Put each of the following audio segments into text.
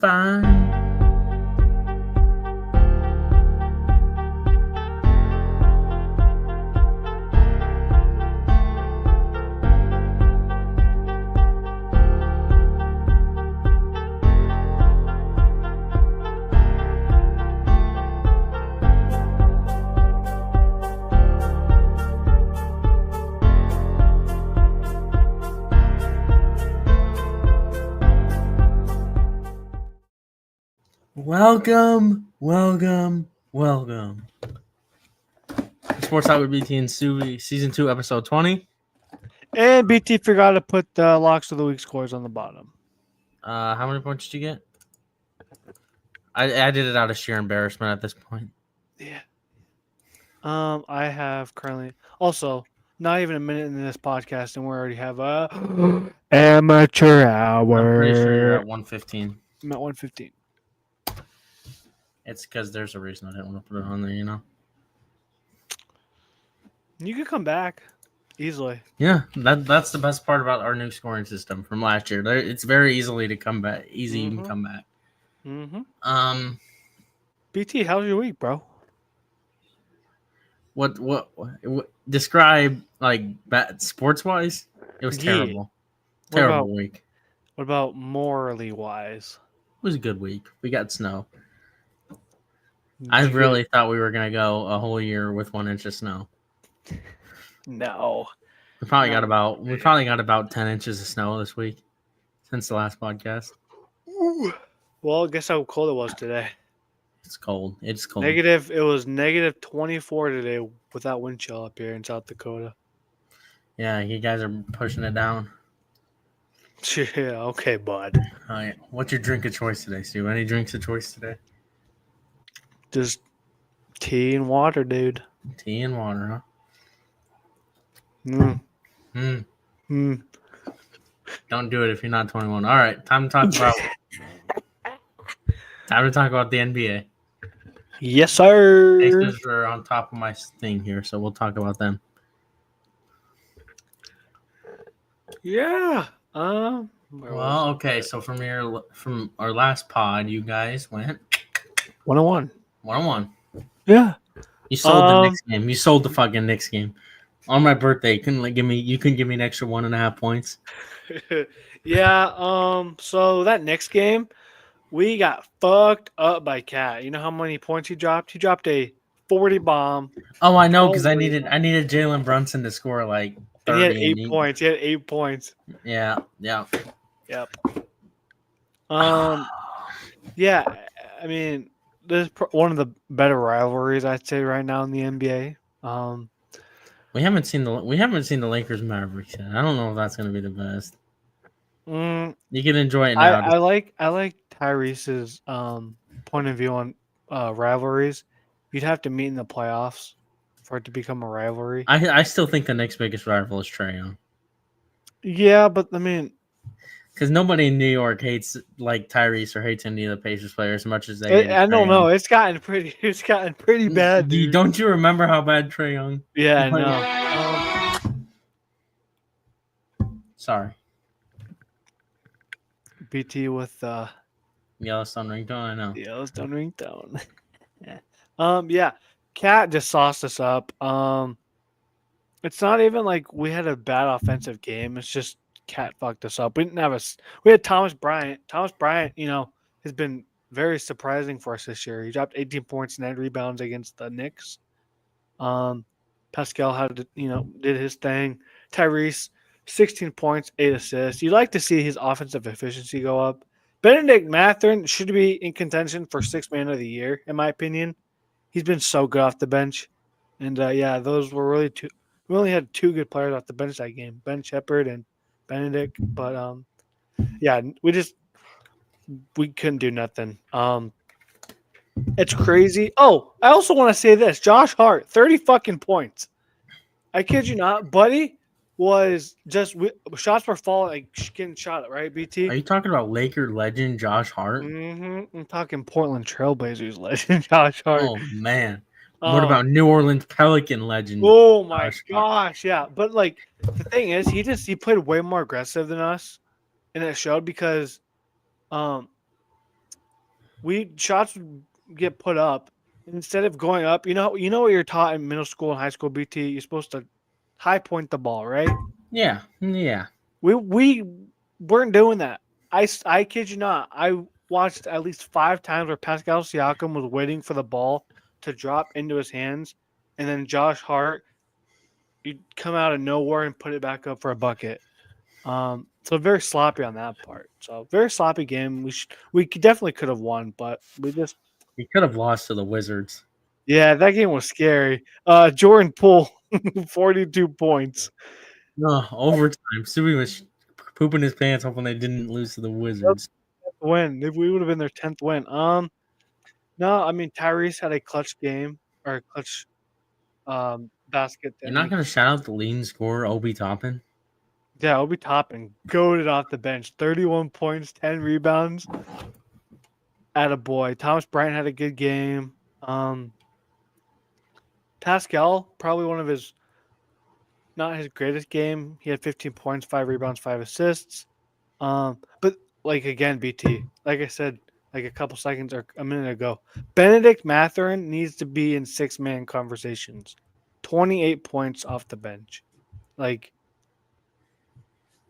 Fine. Welcome. SportsTalk with BT and Suvi, Season 2, Episode 20. And BT forgot to put the locks of the week scores on the bottom. How many points did you get? I did it out of sheer embarrassment at this point. Yeah. I have currently also not even a minute in this podcast, and we already have a amateur hour. I'm pretty sure you're at 115. I'm at 115. It's because there's a reason I didn't want to put it on there, you know? You could come back easily. Yeah, that's the best part about our new scoring system from last year. It's very easily to come back. Easy you can come back. Mm-hmm. BT, how's your week, bro? What describe like sports wise? It was terrible. Terrible week. What about morally wise? It was a good week. We got snow. I really thought we were gonna go a whole year with 1 inch of snow. No. We probably got about 10 inches of snow this week since the last podcast. Ooh. Well, guess how cold it was today. It's cold. It's cold. It was negative 24 today without wind chill up here in South Dakota. Yeah, you guys are pushing it down. Yeah, okay, bud. All right. What's your drink of choice today, Stu? Any drinks of choice today? Just tea and water, dude. Tea and water, huh? Don't do it if you're not 21. All right, time to talk about the NBA. Yes, sir. Pacers are on top of my thing here, so we'll talk about them. Yeah. Well, okay. So from our last pod, you guys went 101. 101. Yeah. You sold the Knicks game. You sold the fucking Knicks game. On my birthday, you couldn't give me an extra 1.5 points. Yeah. So that Knicks game, we got fucked up by Cat. You know how many points he dropped? He dropped a 40 bomb. Oh, I know, because I needed Jalen Brunson to score like 30. He had 8 points. He had 8 points. Yeah. Yep. Yeah. I mean, this is one of the better rivalries I'd say right now in the NBA. We haven't seen the Lakers Mavericks yet. I don't know if that's going to be the best. You can enjoy it now. I like Tyrese's point of view on rivalries. You'd have to meet in the playoffs for it to become a rivalry. I still think the next biggest rival is Trae Young. Yeah, but I mean, because nobody in New York hates like Tyrese or hates any of the Pacers players as much as they. I don't know. It's gotten pretty bad. Dude. Don't you remember how bad Trae Young? Yeah, I know. Sorry. BT with Yellowstone ringtone. I know. Yellowstone ringtone. Yeah. Cat just sauced us up. It's not even like we had a bad offensive game. It's just Cat fucked us up. We had Thomas Bryant. Thomas Bryant, has been very surprising for us this year. He dropped 18 points, 9 rebounds against the Knicks. Pascal did his thing. Tyrese, 16 points, 8 assists. You'd like to see his offensive efficiency go up. Benedict Mathurin should be in contention for 6th man of the year, in my opinion. He's been so good off the bench. And, those were really two. We only had 2 good players off the bench that game, Ben Shepherd and Benedict. But, we couldn't do nothing. It's crazy. Oh, I also want to say this. Josh Hart, 30 fucking points. I kid you not. Buddy was just shots were falling like getting shot, right, BT? Are you talking about Laker legend Josh Hart? Mm-hmm. I'm talking Portland Trailblazers legend Josh Hart. Oh, man. What about New Orleans Pelican legend? Oh, my gosh. Yeah. But, the thing is, he played way more aggressive than us, and it showed because shots would get put up. Instead of going up, you know what you're taught in middle school and high school, BT. You're supposed to high point the ball, right? Yeah, yeah. We weren't doing that. I kid you not. I watched at least 5 times where Pascal Siakam was waiting for the ball to drop into his hands, and then Josh Hart, you'd come out of nowhere and put it back up for a bucket. So very sloppy on that part. So very sloppy game. Definitely could have won, but we just We could have lost to the Wizards. yeah, that game was scary. Jordan Poole, 42 points. No, overtime. Stewie was pooping his pants hoping they didn't lose to the Wizards. Win. If we would have been their 10th win. No, I mean Tyrese had a clutch game or a clutch basket. You're not going to shout out the leading scorer, Obi Toppin? Yeah, Obi Toppin goaded off the bench. 31 points, 10 rebounds. Attaboy. Thomas Bryant had a good game. Pascal, probably one of his not his greatest game. He had 15 points, 5 rebounds, 5 assists. But like again, BT, like I said, like a couple seconds or a minute ago, Benedict Mathurin needs to be in 6-man conversations. 28 points off the bench. Like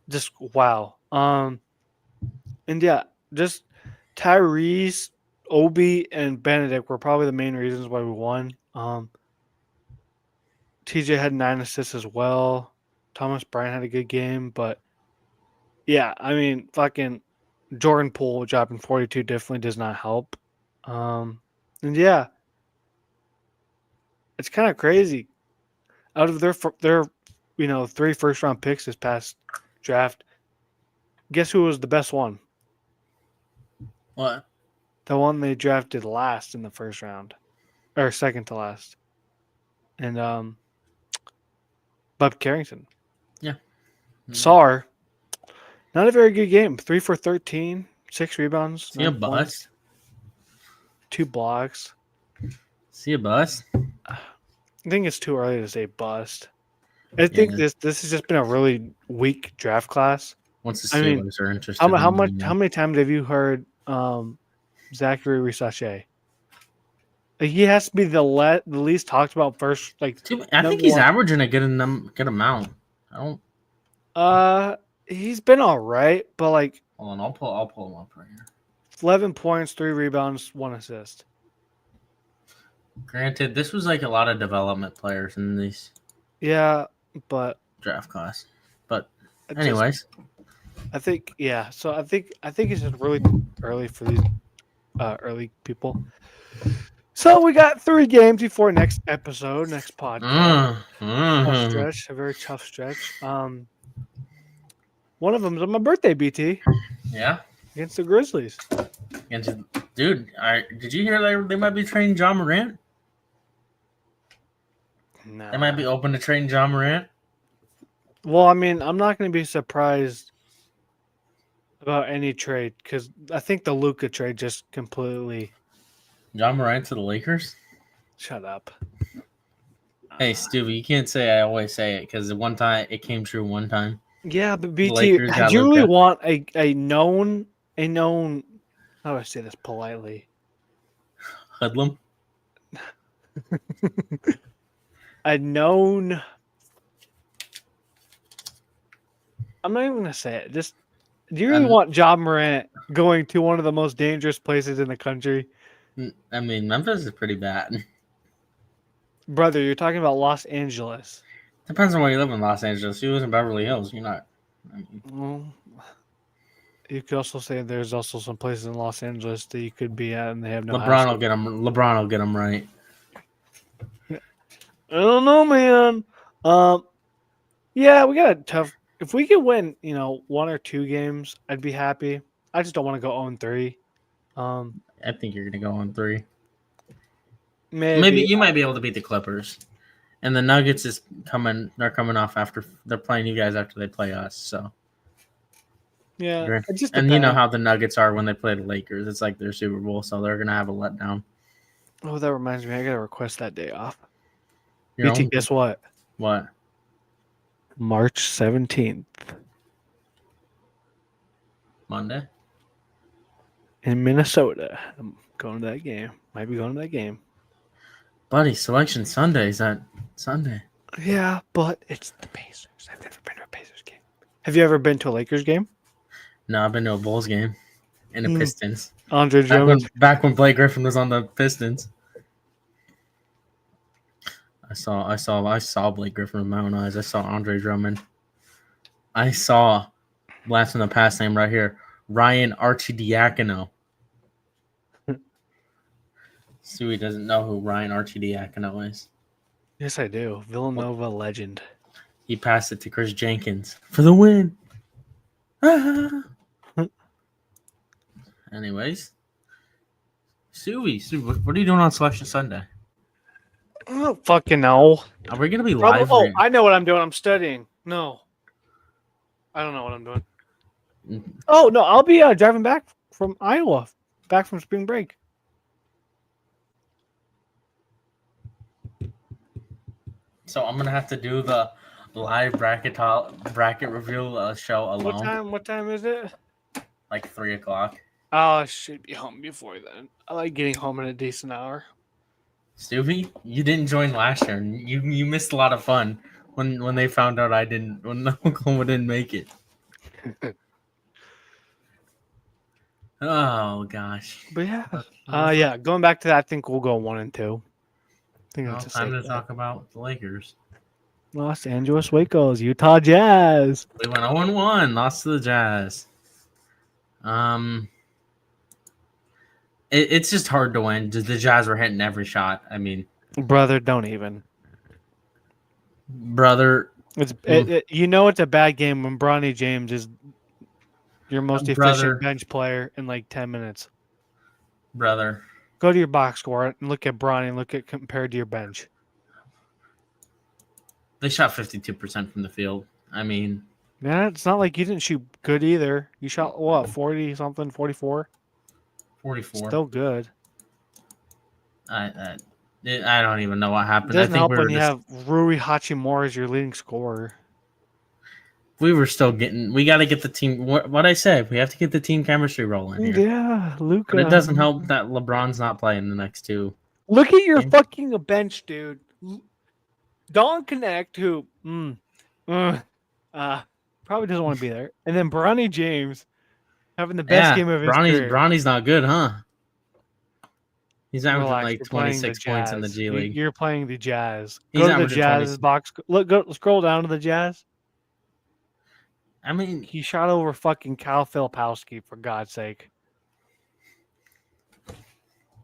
just wow. And yeah, just Tyrese, Obi, and Benedict were probably the main reasons why we won. TJ had 9 assists as well. Thomas Bryant had a good game, but yeah, I mean, fucking Jordan Poole dropping 42 definitely does not help. And yeah, it's kind of crazy. Out of their 3 first-round picks this past draft, guess who was the best one? What? The one they drafted last in the first round, or second to last, and Bub Carrington. Yeah. Sar, not a very good game. 3 for 13, 6 rebounds. See a bust? 2 blocks. See a bust? I think it's too early to say bust. I think this has just been a really weak draft class. Once the Steelers are interested. How many times have you heard Zachary Risache? Like, he has to be the least talked about first. Like I think he's averaging a good amount. I don't. He's been all right, but like. Hold on, I'll pull him up right here. 11 points, 3 rebounds, 1 assist. Granted, this was like a lot of development players in these. Yeah, but draft class. But anyways, I think yeah. So I think it's just really early for these early people. So we got 3 games before next episode, next podcast. Tough stretch, a very tough stretch. One of them is on my birthday, BT. Yeah. Against the Grizzlies. Dude, did you hear they might be trading John Morant? No. They might be open to trading John Morant. Well, I mean, I'm not going to be surprised about any trade because I think the Luka trade just completely. John Morant to the Lakers? Shut up. Hey, Stewie, you can't say I always say it because one time it came true one time. Yeah, but BT, do you really want a known? How do I say this politely? Hoodlum. A known. I'm not even gonna say it. Just, do you really want John Morant going to one of the most dangerous places in the country? I mean, Memphis is pretty bad. Brother, you're talking about Los Angeles. Depends on where you live in Los Angeles. You live in Beverly Hills. You're not. Well, you could also say there's also some places in Los Angeles that you could be at, and they have no. LeBron will get them. LeBron will get them right. I don't know, man. Yeah, we got a tough. If we could win, 1 or 2 games, I'd be happy. I just don't want to go 0-3. I think you're gonna go on 3. Maybe you might be able to beat the Clippers, and the Nuggets is coming. They're coming off after they're playing you guys after they play us. So yeah, and you know how the Nuggets are when they play the Lakers. It's like their Super Bowl, so they're gonna have a letdown. Oh, that reminds me, I gotta request that day off. BT, guess what? What? March 17th. Monday? in Minnesota. I'm going to that game. Might be going to that game. Buddy, Selection Sunday is that Sunday. Yeah, but it's the Pacers. I've never been to a Pacers game. Have you ever been to a Lakers game? No, I've been to a Bulls game and a Pistons. Andre Drummond. Back when Blake Griffin was on the Pistons. I saw Blake Griffin with my own eyes. I saw Andre Drummond. I saw last in the past name right here, Ryan Arcidiacono. Suey doesn't know who Ryan Arcidiacono is. Yes, I do. Villanova legend. He passed it to Chris Jenkins for the win. Anyways, Suey, what are you doing on Selection Sunday? I don't fucking know. Are we gonna be live? I know what I'm doing. I'm studying. No, I don't know what I'm doing. Oh no, I'll be driving back from Iowa, back from spring break. So I'm gonna have to do the live bracket reveal show alone. What time is it? Like 3:00. Oh, I should be home before then. I like getting home in a decent hour. Stevie, you didn't join last year. You missed a lot of fun when they found out when Oklahoma didn't make it. Oh gosh. But yeah. Going back to that, I think we'll go 1 and 2. I think that's time to talk about the Lakers. Los Angeles Wakos, Utah Jazz. We went 0-1, lost to the Jazz. It's just hard to win. The Jazz were hitting every shot. I mean, brother, don't even. Brother, it's a bad game when Bronny James is your most efficient bench player in like 10 minutes. Brother, go to your box score and look at Bronny and look at compared to your bench. They shot 52% from the field. I mean, yeah, it's not like you didn't shoot good either. You shot what, 40 something, 44? 44. Still good. I don't even know what happened. It doesn't help when you have Rui Hachimura as your leading scorer. We were still getting. We got to get the team. What I said, we have to get the team chemistry rolling here. Yeah, Luka. But it doesn't help that LeBron's not playing the next two. Look at your fucking bench, dude. Don Connect, who probably doesn't want to be there, and then Bronny James having the best game of his career. Bronny's not good, huh? He's averaging like 26 points in the G League. You're playing the Jazz. Go to the Jazz's box. Scroll down to the Jazz. I mean, he shot over fucking Kyle Filipowski, for God's sake.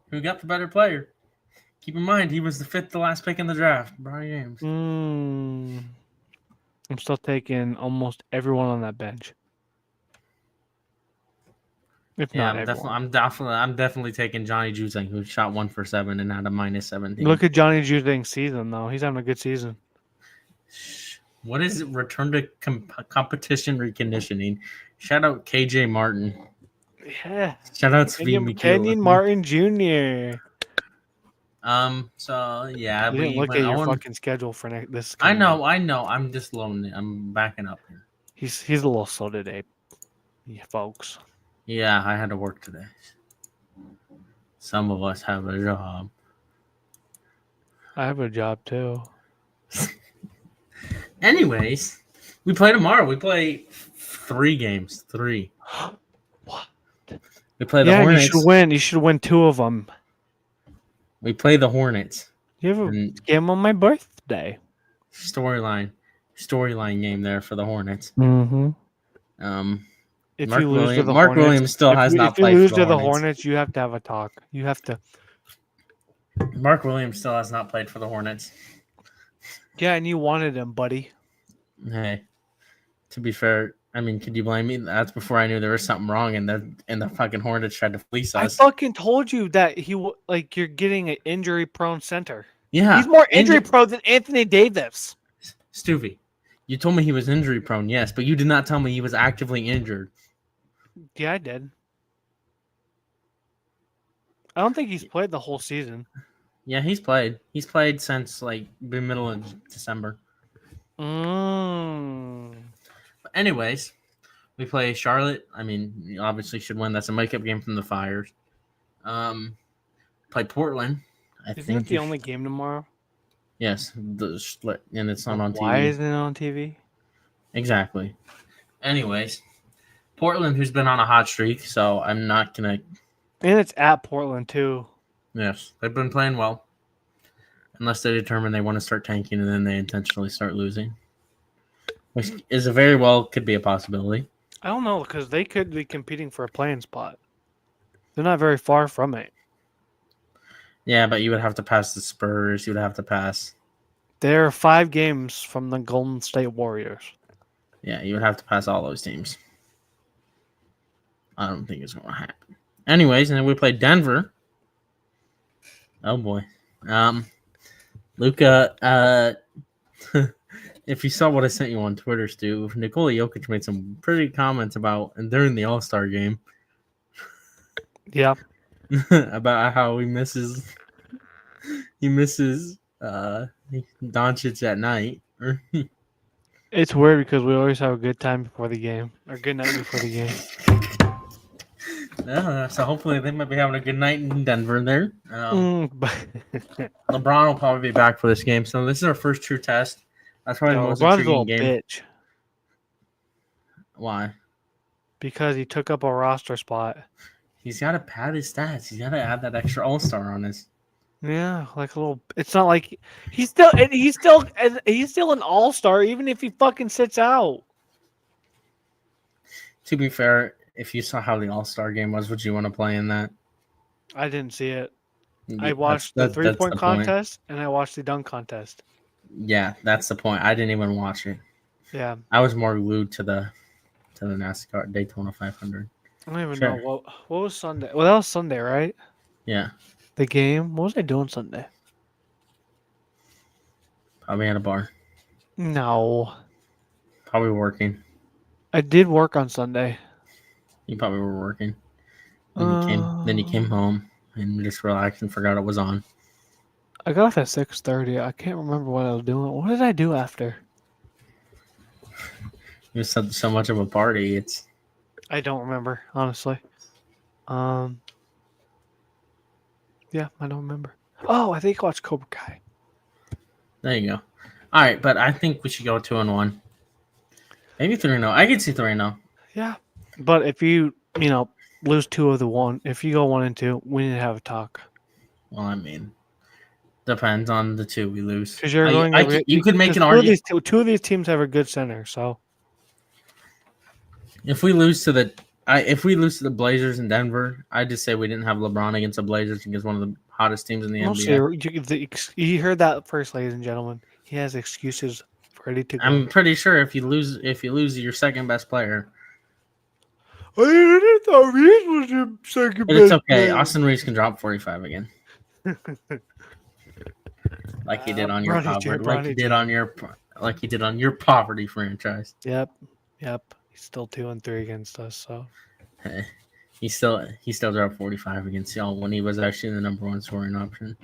Who got the better player? Keep in mind, he was the 5th to last pick in the draft. Bronny James. I'm still taking almost everyone on that bench. If yeah, not I'm definitely taking Johnny Juzang, who shot 1 for 7 and had a -17. Look at Johnny Juzang's season, though. He's having a good season. What is it? Return to competition reconditioning. Shout out KJ Martin. Yeah. Shout out to Kenyon Martin Jr. So yeah, you didn't look at your fucking schedule for this. I know. I'm just lonely. I'm backing up here. He's a little slow today, folks. Yeah, I had to work today. Some of us have a job. I have a job too. Anyways, we play tomorrow. We play 3 games. 3. What? We play the Hornets. You should win. You should win 2 of them. We play the Hornets. You have a game on my birthday. Storyline game there for the Hornets. Mm-hmm. If Mark you lose to the Mark Hornets, Williams still has not played. If you lose to the Hornets, you have to have a talk. You have to. Mark Williams still has not played for the Hornets. Yeah, and you wanted him, buddy. Hey, to be fair, I mean, could you blame me? That's before I knew there was something wrong, and the fucking Hornets tried to fleece us. I fucking told you that you're getting an injury-prone center. Yeah, he's more injury-prone than Anthony Davis. Stuvie, you told me he was injury-prone, yes, but you did not tell me he was actively injured. Yeah, I did. I don't think he's played the whole season. Yeah, he's played. He's played since like the middle of December. But anyways, We play Charlotte. I mean, you obviously should win. That's a makeup game from the Fires. Play Portland. I Isn't that think the only game tomorrow? yes, the split, and it's not Like, on why TV. isn't it on TV? Exactly. Anyways, Portland, who's been on a hot streak, so I'm not gonna. And it's at Portland too. Yes, they've been playing well, unless they determine they want to start tanking and then they intentionally start losing, which is a very well could be a possibility. I don't know because they could be competing for a playing spot. They're not very far from it. Yeah, but you would have to pass the Spurs. You would have to pass. They're 5 games from the Golden State Warriors. Yeah, you would have to pass all those teams. I don't think it's going to happen. Anyways, and then we play Denver. Oh boy, Luka. If you saw what I sent you on Twitter, Stu, Nikola Jokic made some pretty comments about and during the All-Star game. Yeah. About how he misses Doncic at night. It's weird because we always have a good time before the game, or good night before the game. Yeah, so hopefully they might be having a good night in Denver there. But LeBron will probably be back for this game. So this is our first true test. That's probably the most LeBron's a intriguing little game. bitch Why? because he took up a roster spot. He's got to pad his stats. He's got to add that extra All-Star on his. Yeah, like a little. It's not like he's still an all-star even if he fucking sits out. To be fair, if you saw how the All-Star game was, would you want to play in that? I didn't see it. I Yeah, watched that's the 3-point the point. contest and I watched the dunk contest. Yeah, that's the point. I didn't even watch it. Yeah, I was more glued to the NASCAR Daytona 500. I don't even Sure. know what was Sunday. Well, that was Sunday, right? Yeah, The game. What was I doing Sunday? probably at a bar. No, Probably working. I did work on Sunday. You probably were working. Then you came home and just relaxed and forgot it was on. I got off at 6:30. I can't remember what I was doing. What did I do after? It was so much of a party. It's I don't remember, honestly. Yeah, I don't remember. Oh, I think I watched Cobra Kai. there you go. All right, but I think we should go 2-1. Maybe 3-0. I could see 3-0. Yeah, but if you lose 2 of the 1, if you go 1-2, we need to have a talk. Well, I mean, depends on the 2 we lose. Because you're going. You could make an 2 of argument. these 2 of these teams have a good center, so If we lose to the Blazers in Denver, I'd just say we didn't have LeBron against the Blazers against one of the hottest teams in the NBA. You heard that first, ladies and gentlemen. He has excuses ready to go. I'm pretty sure if you lose your second best player, I thought Reese was your second but it's best okay. player. Austin Reeves can drop 45 again, like he did on your poverty, like he did on your poverty franchise. Yep. He's still 2-3 against us. So He still dropped 45 against y'all when he was actually the number 1 scoring option.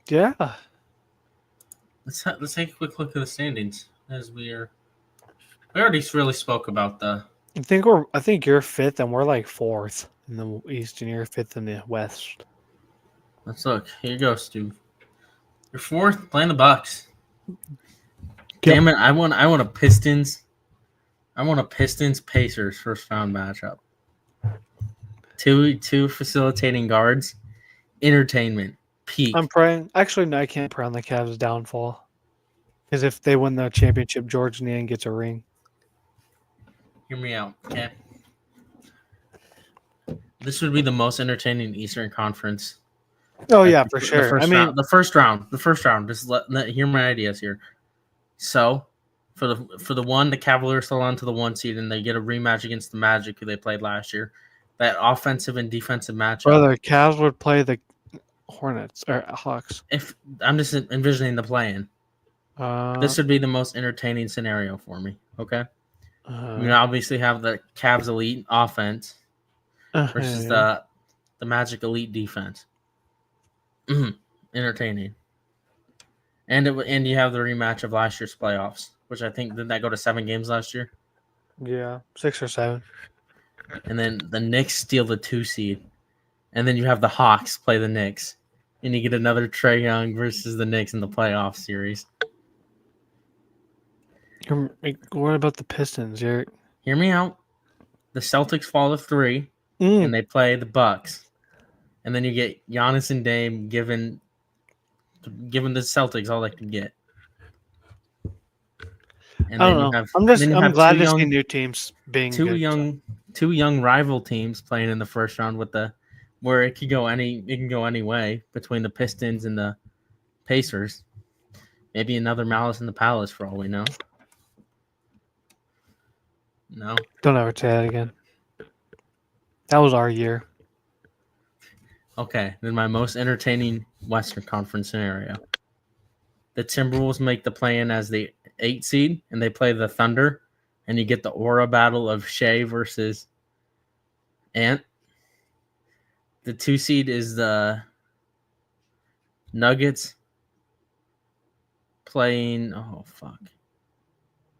Yeah. Let's take a quick look at the standings as we already really spoke about the. I think you're 5th and we're like 4th in the East and you're 5th in the West. Let's look. Here you go, Stu. You're 4th playing the Bucks. Damn it! I want a Pistons. I want a Pistons-Pacers first round matchup. Two facilitating guards, entertainment, peak. I'm praying. Actually, no, I can't pray on the Cavs' downfall. Because if they win the championship, George Niang gets a ring. Hear me out, okay? This would be the most entertaining Eastern Conference. Oh yeah, for sure. The first round. Just hear my ideas here. So, for the one, the Cavaliers hold on to the 1 seed, and they get a rematch against the Magic, who they played last year. That offensive and defensive matchup. Brother, Cavs would play the Hornets or Hawks. If I'm just envisioning the play-in, this would be the most entertaining scenario for me. Okay, we obviously have the Cavs elite offense versus the Magic elite defense. Entertaining, and you have the rematch of last year's playoffs, which I think did that go to 7 games last year? Yeah, 6 or 7. And then the Knicks steal the 2 seed. And then you have the Hawks play the Knicks. And you get another Trae Young versus the Knicks in the playoff series. What about the Pistons? Hear me out. The Celtics fall to 3, and they play the Bucks. And then you get Giannis and Dame giving the Celtics all they could get. And I then don't you know. I'm glad to see new teams being two good. young rival teams playing in the first round where it can go any way between the Pistons and the Pacers. Maybe another Malice in the Palace for all we know. No. Don't ever say that again. That was our year. Okay, then my most entertaining Western Conference scenario. The Timberwolves make the play-in as the 8 seed, and they play the Thunder, and you get the aura battle of Shea versus Ant. The 2 seed is the Nuggets playing. Oh fuck!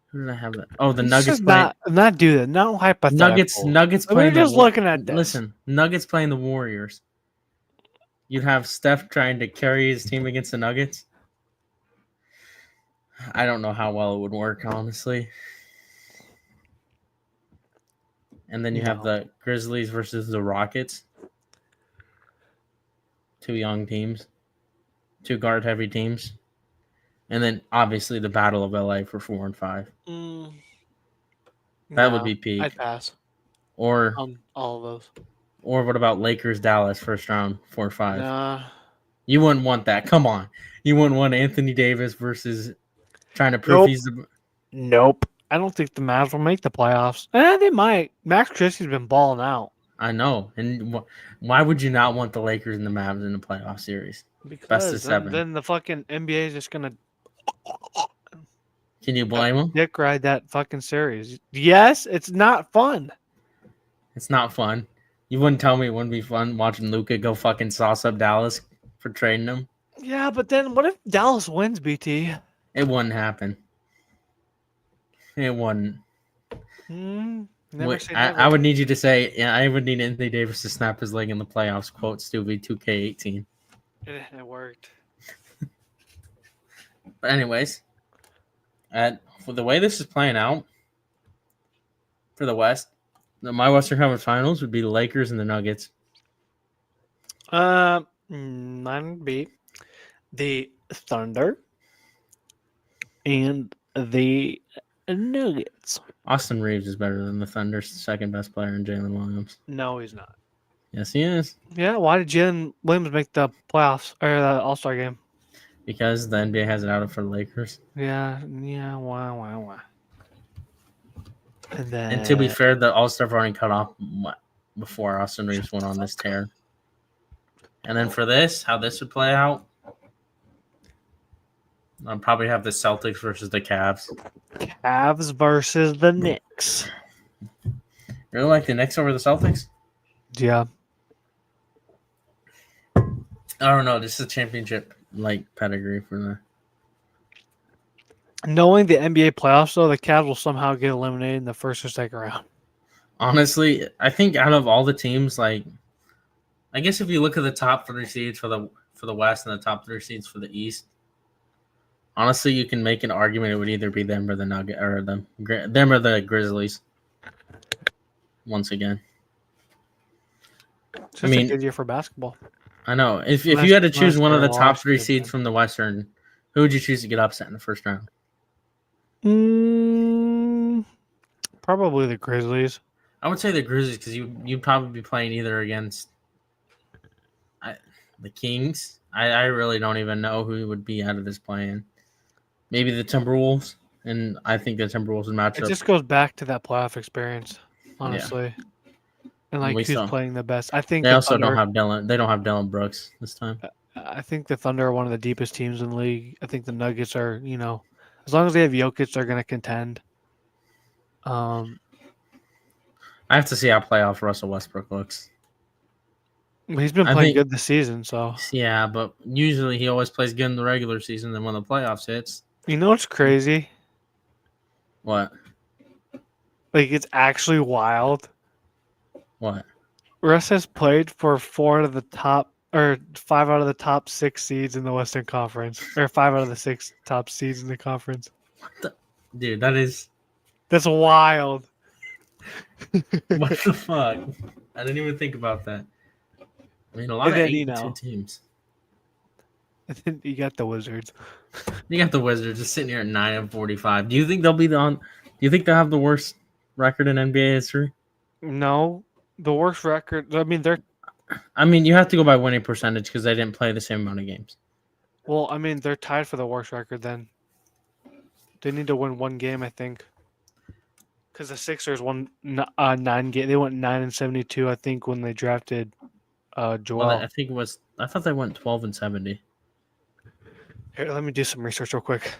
Who did I have that? Oh, the Nuggets playing. Not do that. No hypothetical. Nuggets playing. We're just looking at this. Listen, Nuggets playing the Warriors. You'd have Steph trying to carry his team against the Nuggets. I don't know how well it would work, honestly. And then you have the Grizzlies versus the Rockets. 2 young teams. 2 guard-heavy teams. And then, obviously, the Battle of LA for 4 and 5. That would be peak. I'd pass. Or on all of those. Or what about Lakers-Dallas first round, 4-5? Nah. You wouldn't want that. Come on. You wouldn't want Anthony Davis versus trying to prove he's the... Nope. I don't think the Mavs will make the playoffs. They might. Max Christie's been balling out. I know. And why would you not want the Lakers and the Mavs in the playoff series? Because best of 7. Then the fucking NBA is just going to... Can you blame them? Dick ride that fucking series. Yes, it's not fun. It's not fun. You wouldn't tell me it wouldn't be fun watching Luka go fucking sauce up Dallas for trading him? Yeah, but then what if Dallas wins, BT? It wouldn't happen. It wouldn't. I would need you to say, I would need Anthony Davis to snap his leg in the playoffs, quote Stuvie 2K18. It worked. But anyways, for the way this is playing out for the West, my Western Conference Finals would be the Lakers and the Nuggets. Mine would be the Thunder and the Nuggets. Austin Reeves is better than the Thunder's second best player in Jalen Williams. No, he's not. Yes, he is. Yeah, why did Jalen Williams make the playoffs or the All-Star game? Because the NBA has it out for the Lakers. Yeah, why? And to be fair, the All-Star voting cut off before Austin Reeves went on this tear. And then for this, how this would play out, I'll probably have the Celtics versus the Cavs. Cavs versus the Knicks. Really like the Knicks over the Celtics? Yeah. I don't know. This is a championship pedigree for the. Knowing the NBA playoffs, though, the Cavs will somehow get eliminated in the first or second round. Honestly, I think out of all the teams, I guess if you look at the top 3 seeds for the West and the top 3 seeds for the East, honestly, you can make an argument it would either be them or the Nugget or them or the Grizzlies. Once again, It's just a good year for basketball. I know. If you had to choose one of the top 3 seeds from the Western, who would you choose to get upset in the first round? Probably the Grizzlies. I would say the Grizzlies because you'd probably be playing either against the Kings. I really don't even know who would be out of this play-in. Maybe the Timberwolves, and I think the Timberwolves would match up. It just goes back to that playoff experience, honestly. Yeah. And who's playing the best. I think they also don't have Dylan. They don't have Dylan Brooks this time. I think the Thunder are one of the deepest teams in the league. I think the Nuggets are, as long as they have Jokic, they're going to contend. I have to see how playoff Russell Westbrook looks. He's been playing good this season, so. Yeah, but usually he always plays good in the regular season, then when the playoffs hits. You know what's crazy? What? Like, it's actually wild. What? Russ has played for 5 out of the top 6 seeds in the Western Conference, or 5 out of the 6 top seeds in the conference. Dude, that is That's wild. what the fuck? I didn't even think about that. I mean, a lot And of then 8-2 teams. and then you got the Wizards. You got the Wizards just sitting here at 9-45. Do you think they'll be do you think they'll have the worst record in NBA history? No, the worst record. I mean, you have to go by winning percentage because they didn't play the same amount of games. they're tied for the worst record. Then they need to win one game, I think. Because the Sixers won 9 games. They went 9-72, I think, when they drafted Joel. Well, I thought they went 12-70. Here, let me do some research real quick.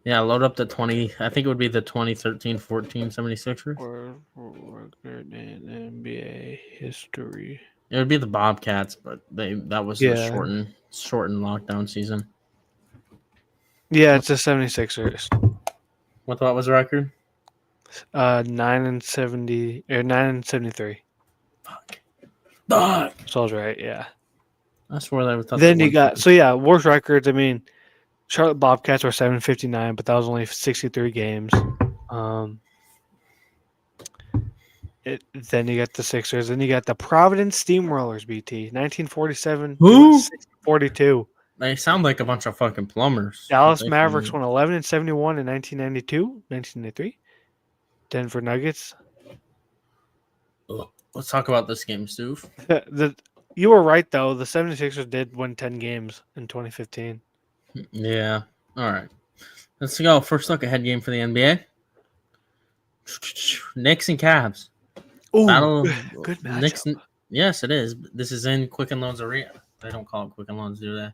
Yeah, load up the 20. I think it would be the 2013-14 76ers. World record in NBA history. It would be the Bobcats, but that was the shortened lockdown season. Yeah, it's the 76ers. What was the record? 9-70 or 9-73. Fuck. So I was right, yeah. I swear they thought. Then you got worst records. I mean, Charlotte Bobcats were 759, but that was only 63 games. Then you got the Sixers. Then you got the Providence Steamrollers, BT, 1947. Who? 42. They sound like a bunch of fucking plumbers. Dallas Mavericks won 11-71 in 1992, 1993. Denver Nuggets. Let's talk about this game, Stu. You were right, though. The 76ers did win 10 games in 2015. Yeah. All right. Let's go. First look ahead game for the NBA. Knicks and Cavs. Ooh, Battle. good matchup. Knicks. Yes, it is. This is in Quicken Loans Arena. They don't call it Quicken Loans, do they?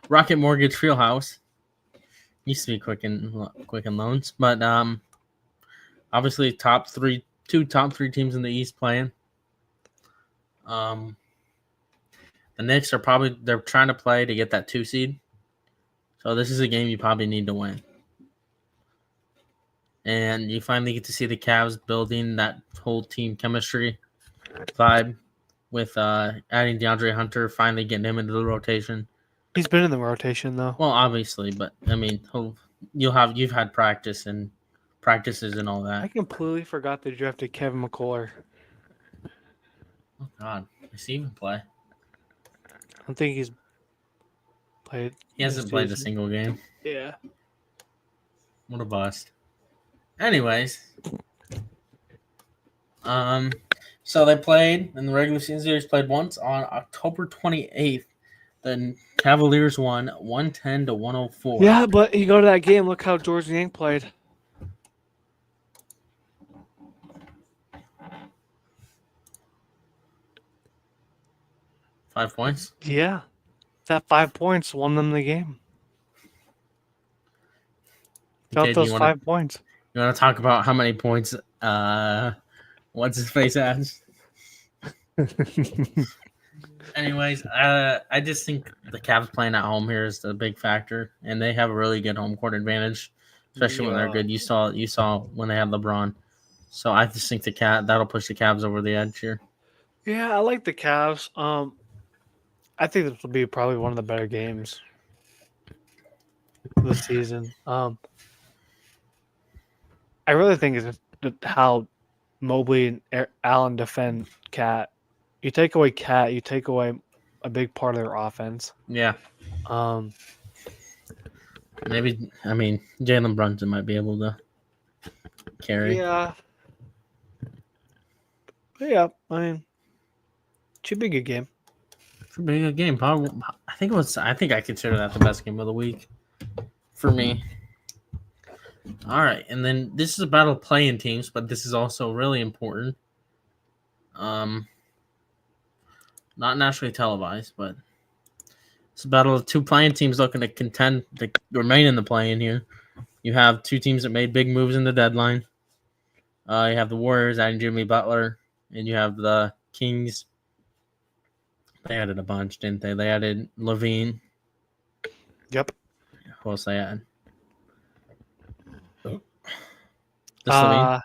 Rocket Mortgage Fieldhouse. Used to be Quicken Loans, but obviously two top three teams in the East playing. The Knicks they're trying to play to get that 2 seed. So this is a game you probably need to win. And you finally get to see the Cavs building that whole team chemistry vibe with adding DeAndre Hunter, finally getting him into the rotation. He's been in the rotation though. Well, obviously, but I mean, you've had practices and all that. I completely forgot they drafted Kevin McCullough. Oh God, does he even play? I don't think he's played. He hasn't played a single game. Yeah. What a bust. Anyways, so they played in the regular season series. Played once on October 28th. The Cavaliers won 110-104. Yeah, but you go to that game. Look how George Yang played. $5 points. Yeah, that 5 points won them the game. Felt those 5 points. You want to talk about how many points? What's his face has? Anyways, I just think the Cavs playing at home here is the big factor, and they have a really good home court advantage, especially when they're good. You saw when they had LeBron, so I just think that'll push the Cavs over the edge here. Yeah, I like the Cavs. I think this will be probably one of the better games this season. I really think it's how Mobley and Allen defend Cat. You take away Cat, you take away a big part of their offense. Yeah. Maybe Jalen Brunson might be able to carry. Yeah. But yeah, should be a good game. Should be a good game. Probably, I think I consider that the best game of the week for me. All right, and then this is a battle of playing teams, but this is also really important. Not nationally televised, but it's a battle of two playing teams looking to contend to remain in the play-in here. You have two teams that made big moves in the deadline. You have the Warriors adding Jimmy Butler, and you have the Kings. They added a bunch, didn't they? They added Levine. Yep. Who else they add? Levine?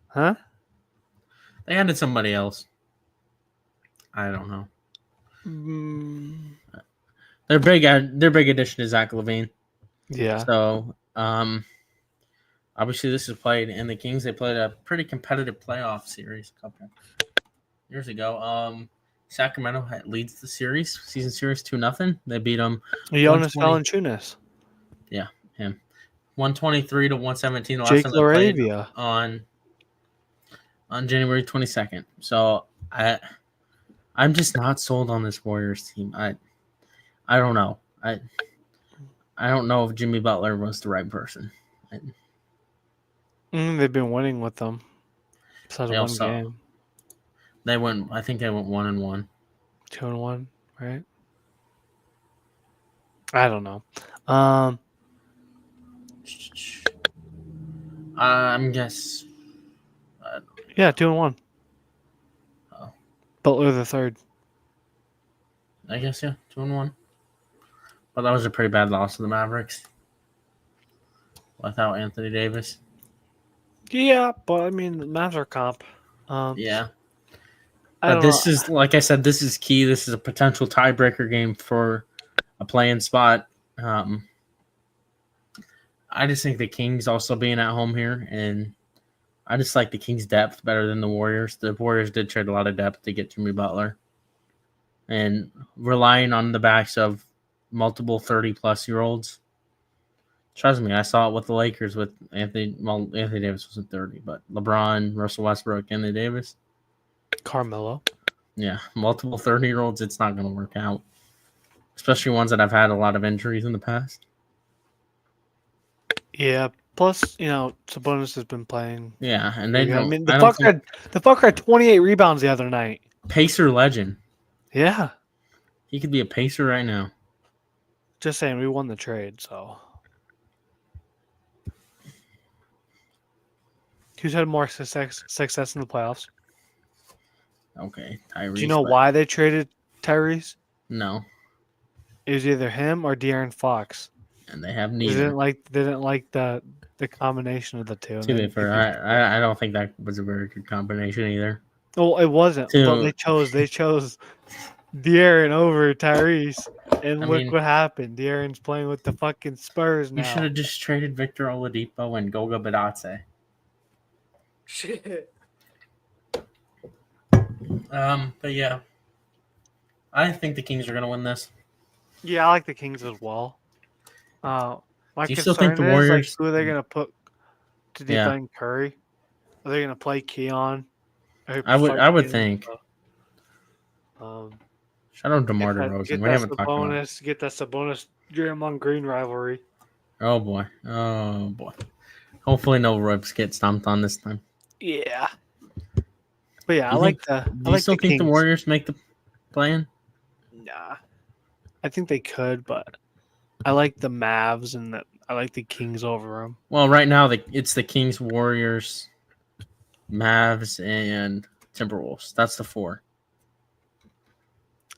Huh? They added somebody else. I don't know. Their big addition is Zach LaVine. Yeah. So, obviously this is played, and the Kings, they played a pretty competitive playoff series a couple years ago. Sacramento leads the season series 2-0. They beat them. Jonas Valanciunas. Yeah, him. 123 to 117. The last Jake time they played LaRavia. on January 22nd. So I'm just not sold on this Warriors team. I don't know. I don't know if Jimmy Butler was the right person. They've been winning with them. Besides one game. They went. I think they went 1-1. 2-1, right? I don't know. I'm guess. Yeah, 2-1. Oh. Butler the third. I guess 2-1. But that was a pretty bad loss to the Mavericks without Anthony Davis. Yeah, but I mean, the Mavs are comp. Yeah. But this is, like I said, this is key. This is a potential tiebreaker game for a play-in spot. I just think the Kings also being at home here, and I just like the Kings' depth better than the Warriors. The Warriors did trade a lot of depth to get Jimmy Butler, and relying on the backs of multiple 30-plus-year-olds. Trust me, I saw it with the Lakers with Anthony. Well, Anthony Davis wasn't 30, but LeBron, Russell Westbrook, Anthony Davis, Carmelo. Yeah, multiple 30-year-olds. It's not going to work out, especially ones that have had a lot of injuries in the past. Yeah. Plus, Sabonis has been playing. Yeah, and they don't. I mean, the fucker had 28 rebounds the other night. Pacer legend. Yeah. He could be a Pacer right now. Just saying, we won the trade, so. Who's had more success in the playoffs? Okay, Tyrese. Do you know why they traded Tyrese? No. It was either him or De'Aaron Fox. And they have neither. They didn't like the combination of the two. To be fair, I don't think that was a very good combination either. Well, it wasn't. But they chose De'Aaron over Tyrese, and look what happened. De'Aaron's playing with the fucking Spurs now. You should have just traded Victor Oladipo and Goga Bitadze. Shit. But yeah, I think the Kings are going to win this. Yeah, I like the Kings as well. My Do you still think the Warriors? Who are they going to put to defend Curry? Are they going to play Keon? I would think. Shout out to DeMar DeRozan. We haven't talked about it. Get that Sabonis Draymond Green rivalry. Oh boy. Hopefully no ropes get stomped on this time. Yeah. But yeah, Do you still think the Warriors make the play-in? Nah. I think they could, but I like the Mavs and I like the Kings over them. Well, right now it's the Kings, Warriors, Mavs, and Timberwolves. That's the four.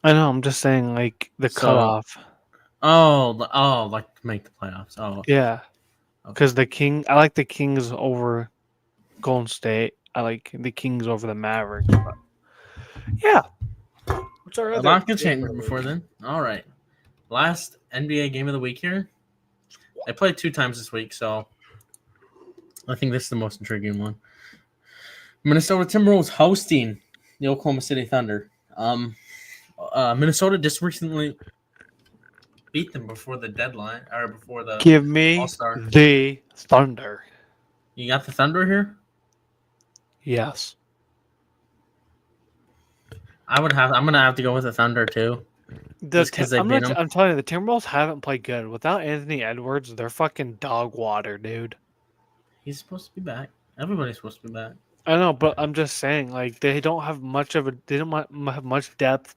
I know. I'm just saying, like the cutoff. Like to make the playoffs. Oh, yeah. Because I like the Kings over Golden State. I like the Kings over the Mavericks. But yeah. What's our other? A lot could change before then. All right. Last NBA game of the week here. They played 2 times this week, so I think this is the most intriguing one. Minnesota Timberwolves hosting the Oklahoma City Thunder. Minnesota just recently beat them before the deadline or before the Give me All-Star. The Thunder. You got the Thunder here? Yes. I'm gonna have to go with the Thunder too. I'm telling you, the Timberwolves haven't played good. Without Anthony Edwards, they're fucking dog water, dude. He's supposed to be back. Everybody's supposed to be back. I know, but I'm just saying, like, they don't have much depth.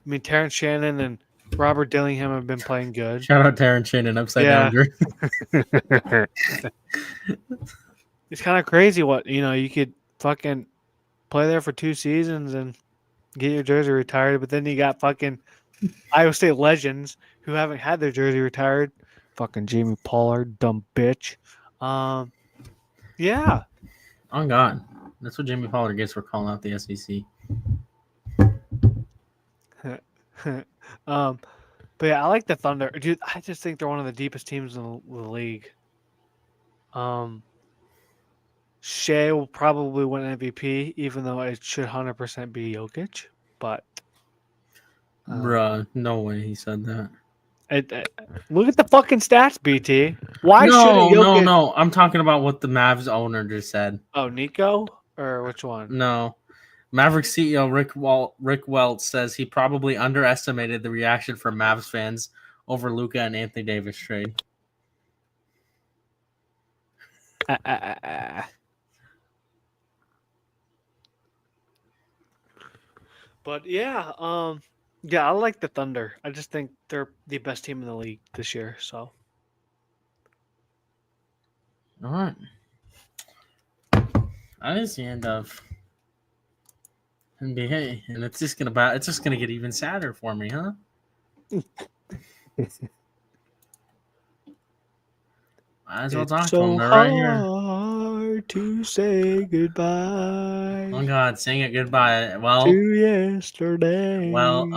I mean, Terrence Shannon and Robert Dillingham have been playing good. Shout out Terrence Shannon, upside down. It's kind of crazy what, you could fucking play there for 2 seasons and get your jersey retired, but then you got fucking Iowa State legends who haven't had their jersey retired. Fucking Jamie Pollard, dumb bitch. Yeah. On God. That's what Jimmy Pollard gets for calling out the SEC. But yeah, I like the Thunder. Dude, I just think they're one of the deepest teams in the league. Shea will probably win MVP, even though it should 100% be Jokic. But Bruh, no way he said that. Look at the fucking stats, BT. Why shouldn't Jokic? No. I'm talking about what the Mavs owner just said. Oh, Nico? Or which one? No. Mavericks CEO Rick Welts says he probably underestimated the reaction from Mavs fans over Luka and Anthony Davis trade. But yeah, I like the Thunder. I just think they're the best team in the league this year. So, all right, that is the end of NBA, and it's just gonna get even sadder for me, huh? Might as well talk to him. They're right here. Hard to say goodbye. Oh God, saying it goodbye. Well, to yesterday. Well,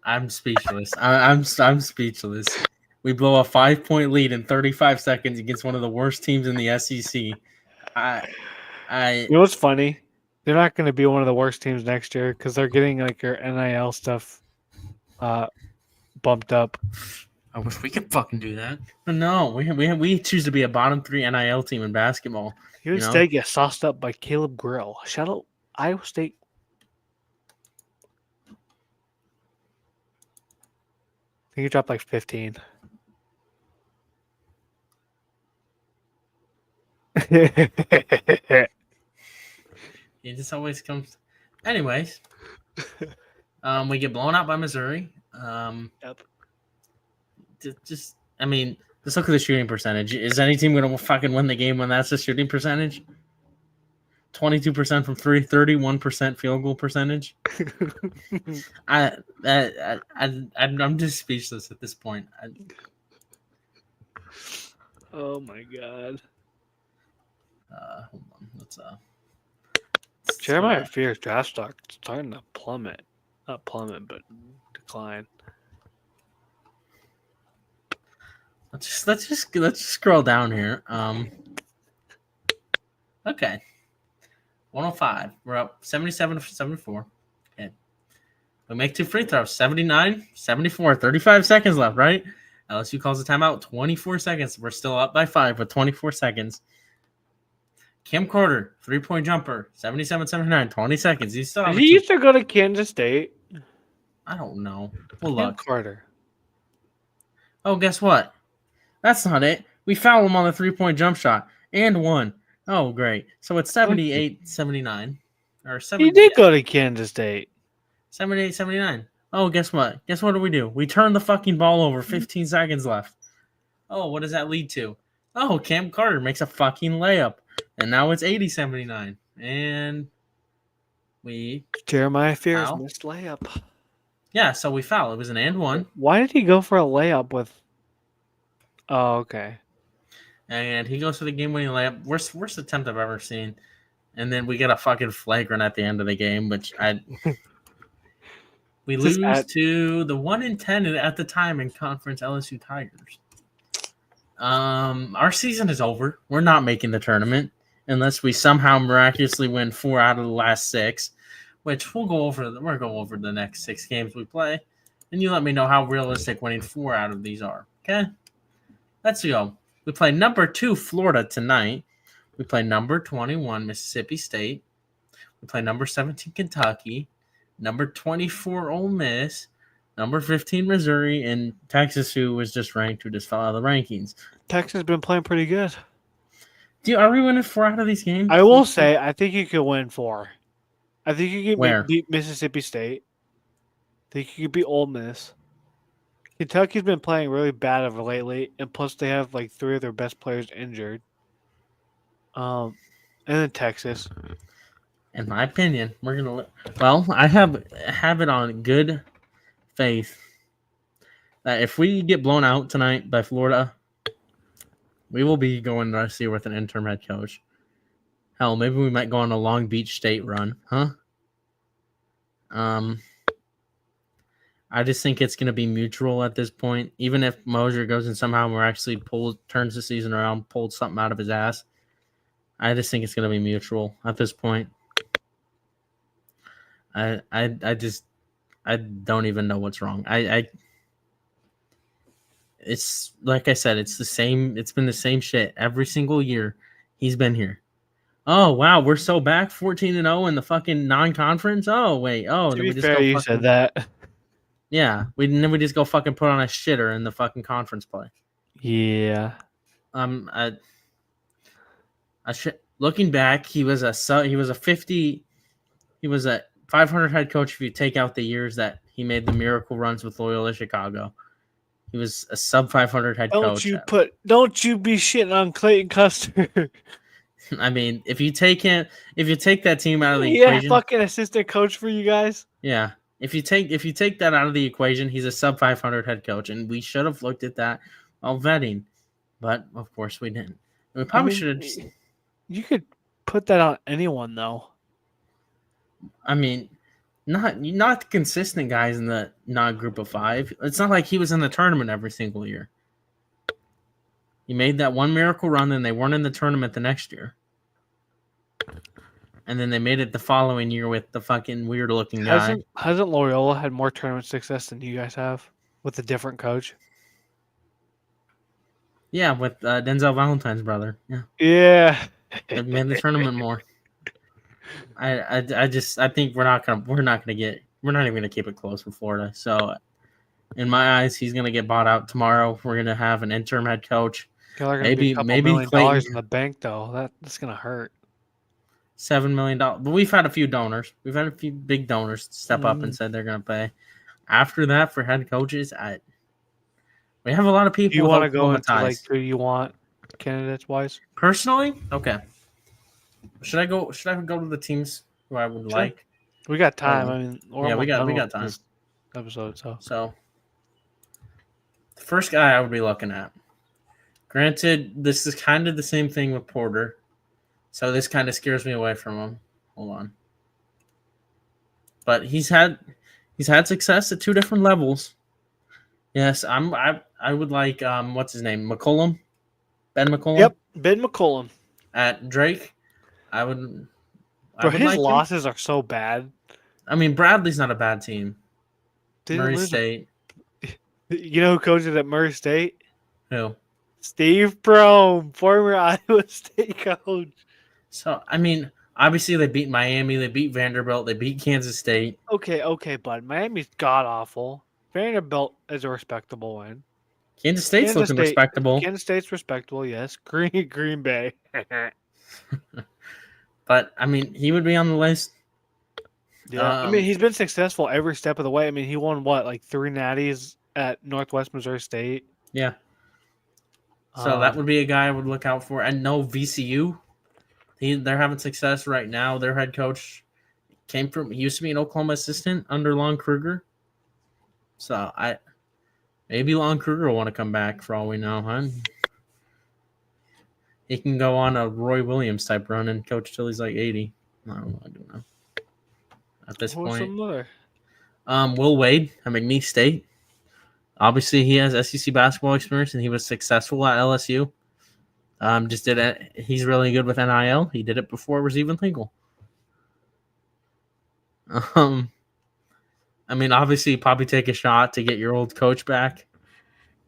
I'm speechless. I'm speechless. We blow a 5-point lead in 35 seconds against one of the worst teams in the SEC. You know what's funny? They're not going to be one of the worst teams next year because they're getting like their NIL stuff bumped up. I wish we could fucking do that. But no, we choose to be a bottom 3 NIL team in basketball. Iowa State gets sauced up by Caleb Grill. Shout out Iowa State. I think he dropped like 15. It just always comes. Anyways, we get blown out by Missouri. Yep. Just look at the shooting percentage. Is any team going to fucking win the game when that's the shooting percentage? 22% from 3, 31% field goal percentage. I'm just speechless at this point. Oh my god. Hold on. Let's Jeremiah Fear's draft stock is starting to plummet. Not plummet, but decline. Let's just scroll down here. Okay. 105. We're up 77-74. Okay. We make 2 free throws. 79-74. 35 seconds left, right? LSU calls a timeout. 24 seconds. We're still up by 5 with 24 seconds. Cam Carter, 3-point jumper. 77-79. 20 seconds. He used to go to Kansas State. I don't know. Well, look. Carter. Oh, guess what? That's not it. We fouled him on the 3-point jump shot and won. Oh, great. So it's 78-79. Or 70, he did go to Kansas State. 78-79. Oh, guess what? Guess what do we do? We turn the fucking ball over. 15 seconds left. Oh, what does that lead to? Oh, Cam Carter makes a fucking layup. And now it's 80-79. And we... Jeremiah Fears missed layup. Yeah, so we foul. It was an and one. Why did he go for a layup with... Oh, okay. And he goes for the game-winning layup. Worst attempt I've ever seen. And then we get a fucking flagrant at the end of the game, which we lose to the 1-10 at the time in conference LSU Tigers. Our season is over. We're not making the tournament unless we somehow miraculously win 4 out of the last 6, which we'll go over the next 6 games we play. And you let me know how realistic winning 4 out of these are. Okay? Let's go. We play number 2 Florida tonight. We play number 21 Mississippi State. We play number 17 Kentucky. Number 24 Ole Miss. Number 15 Missouri. And Texas, who was just ranked, who just fell out of the rankings. Texas has been playing pretty good. Are we winning 4 out of these games? I will say, I think you could win 4. I think you could beat Mississippi State. I think you could beat Ole Miss. Kentucky's been playing really bad over lately, and plus they have like 3 of their best players injured. And then Texas. In my opinion, we're gonna. Well, I have it on good faith that if we get blown out tonight by Florida, We will be going this year with an interim head coach. Hell, maybe we might go on a Long Beach State run, huh? I just think it's going to be mutual at this point. Even if Mosier goes and somehow we're actually turns the season around, pulled something out of his ass, I just think it's going to be mutual at this point. I don't even know what's wrong. It's like I said, it's the same. It's been the same shit every single year he's been here. Oh wow, we're so back 14-0 in the fucking non-conference. Oh wait, to be fair, you said that. Yeah, we just go fucking put on a shitter in the fucking conference play. Yeah. Looking back, he was a 500 head coach if you take out the years that he made the miracle runs with Loyola Chicago. He was a sub 500 head coach. Don't you be shitting on Clayton Custer. I mean, if you take that team out of the equation, fucking assistant coach for you guys. Yeah, if you take that out of the equation, he's a sub 500 head coach, and we should have looked at that while vetting, but of course we didn't. We probably should have. You could put that on anyone, though. I mean, not consistent guys in the group of five. It's not like he was in the tournament every single year. He made that one miracle run, and they weren't in the tournament the next year. And then they made it the following year with the fucking weird-looking guy. Hasn't Loyola had more tournament success than you guys have with a different coach? Yeah, with Denzel Valentine's brother. Yeah. Yeah. They made the tournament more. I think we're not even gonna keep it close with Florida. So, in my eyes, he's gonna get bought out tomorrow. We're gonna have an interim head coach. Maybe $2 million in the bank though. That's gonna hurt. $7 million. But we've had a few donors. We've had a few big donors step up and said they're gonna pay. After that, for head coaches, we have a lot of people. You want to go into who you want candidates wise? Personally, okay. Should I go to the teams who I would like? We got time. We got time. This episode, so the first guy I would be looking at. Granted, this is kind of the same thing with Porter, so this kind of scares me away from him. Hold on, but he's had success at two different levels. Yes, I would like what's his name? McCollum? Ben McCollum? Yep, Ben McCollum. At Drake. His losses are so bad. I mean, Bradley's not a bad team. Murray State. You know who coaches at Murray State? Who? Steve Prohm, former Iowa State coach. So, I mean, obviously they beat Miami, they beat Vanderbilt, they beat Kansas State. Okay, bud. Miami's god-awful. Vanderbilt is a respectable win. Kansas State's looking respectable. Kansas State's respectable, yes. Green Bay. But, I mean, he would be on the list. Yeah, I mean, he's been successful every step of the way. I mean, he won, 3 natties at Northwest Missouri State? Yeah. So that would be a guy I would look out for. And no, VCU. They're having success right now. Their head coach he used to be an Oklahoma assistant under Lon Kruger. So, maybe Lon Kruger will want to come back for all we know, huh? He can go on a Roy Williams type run and coach till he's like 80. I don't know. At this point. Will Wade at McNeese State. Obviously, he has SEC basketball experience, and he was successful at LSU. Just did it. He's really good with NIL. He did it before it was even legal. I mean, obviously, probably take a shot to get your old coach back.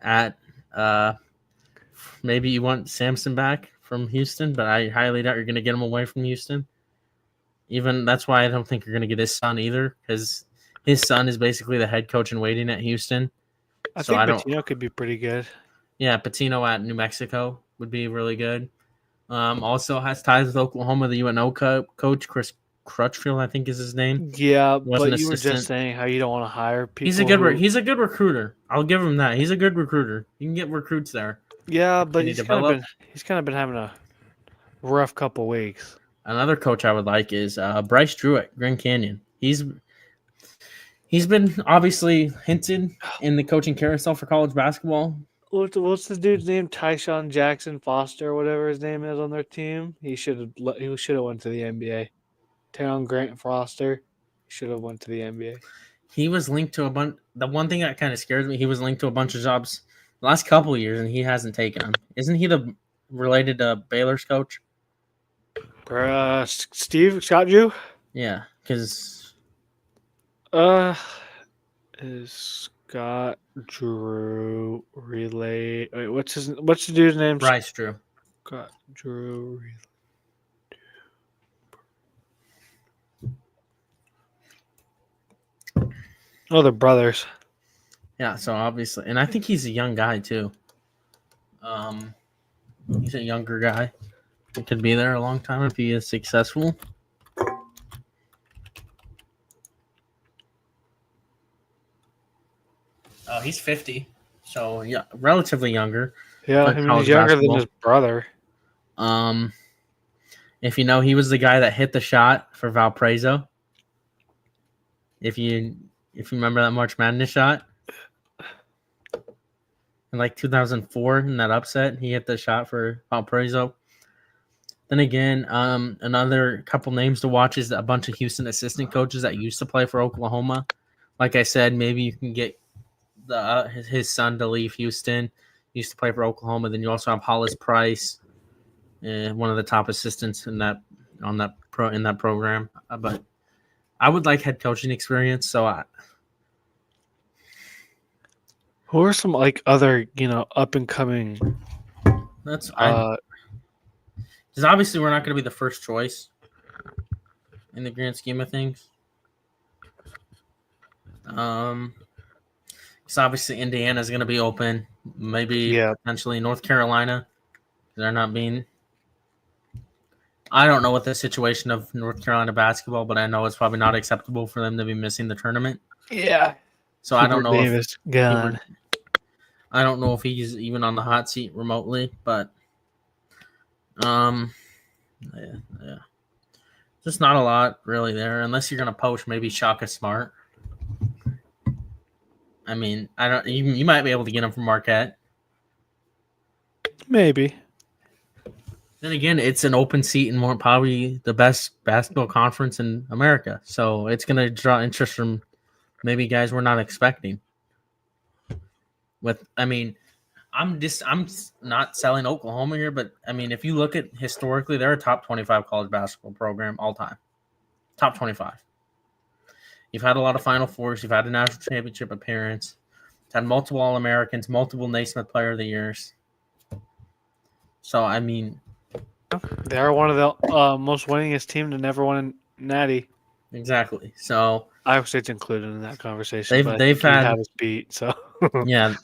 At maybe you want Sampson back from Houston, but I highly doubt you're going to get him away from Houston. Even that's why I don't think you're going to get his son either, because his son is basically the head coach in waiting at Houston. I think Patino could be pretty good. Yeah, Patino at New Mexico would be really good. Also has ties with Oklahoma. The UNO coach, Chris Crutchfield, I think is his name. Yeah, but you were just saying how you don't want to hire people. He's a good recruiter. I'll give him that. He's a good recruiter. You can get recruits there. Yeah, but he's kind of been having a rough couple weeks. Another coach I would like is Bryce Drew at Grand Canyon. He's been obviously hinted in the coaching carousel for college basketball. What's the dude's name? Tyshawn Jackson Foster, whatever his name is on their team. He should have went to the NBA. Taron Grant Foster, he should have went to the NBA. He was linked to a bunch. The one thing that kind of scares me, he was linked to a bunch of jobs the last couple of years, and he hasn't taken them. Isn't he related to Baylor's coach? Steve Scott Drew? Yeah, because is Scott Drew relate? Wait, what's the dude's name? Bryce Drew. Scott Drew. Oh, they're brothers. Yeah, so obviously, and I think he's a young guy too. He's a younger guy. He could be there a long time if he is successful. Oh, he's 50, so yeah, relatively younger. Yeah, I mean, he's younger than his brother. If you know, he was the guy that hit the shot for Valparaiso. If you remember that March Madness shot in like 2004 in that upset, he hit the shot for Valparaiso. Then again, another couple names to watch is a bunch of Houston assistant coaches that used to play for Oklahoma. Like I said, maybe you can get his son to leave Houston. He used to play for Oklahoma. Then you also have Hollis Price, one of the top assistants in that program. But I would like head coaching experience. So who are some like other up and coming? That's because obviously we're not going to be the first choice in the grand scheme of things. So obviously Indiana is going to be open. Maybe potentially North Carolina. They're not being. I don't know what the situation of North Carolina basketball, but I know it's probably not acceptable for them to be missing the tournament. Yeah. So I don't know if gone. I don't know if he's even on the hot seat remotely, but yeah. Just not a lot really there, unless you're gonna poach maybe Shaka Smart. I mean, I don't. You might be able to get him from Marquette. Maybe. Then again, it's an open seat and probably the best basketball conference in America, so it's gonna draw interest from maybe guys we're not expecting. I'm not selling Oklahoma here, but I mean, if you look at historically, they're a top 25 college basketball program all time. Top 25. You've had a lot of Final Fours. You've had a national championship appearance. You've had multiple All-Americans, multiple Naismith Player of the Years. So, I mean, they are one of the most winningest team to never win a Natty. Exactly. So Iowa State's included in that conversation. They've had us beat. So yeah.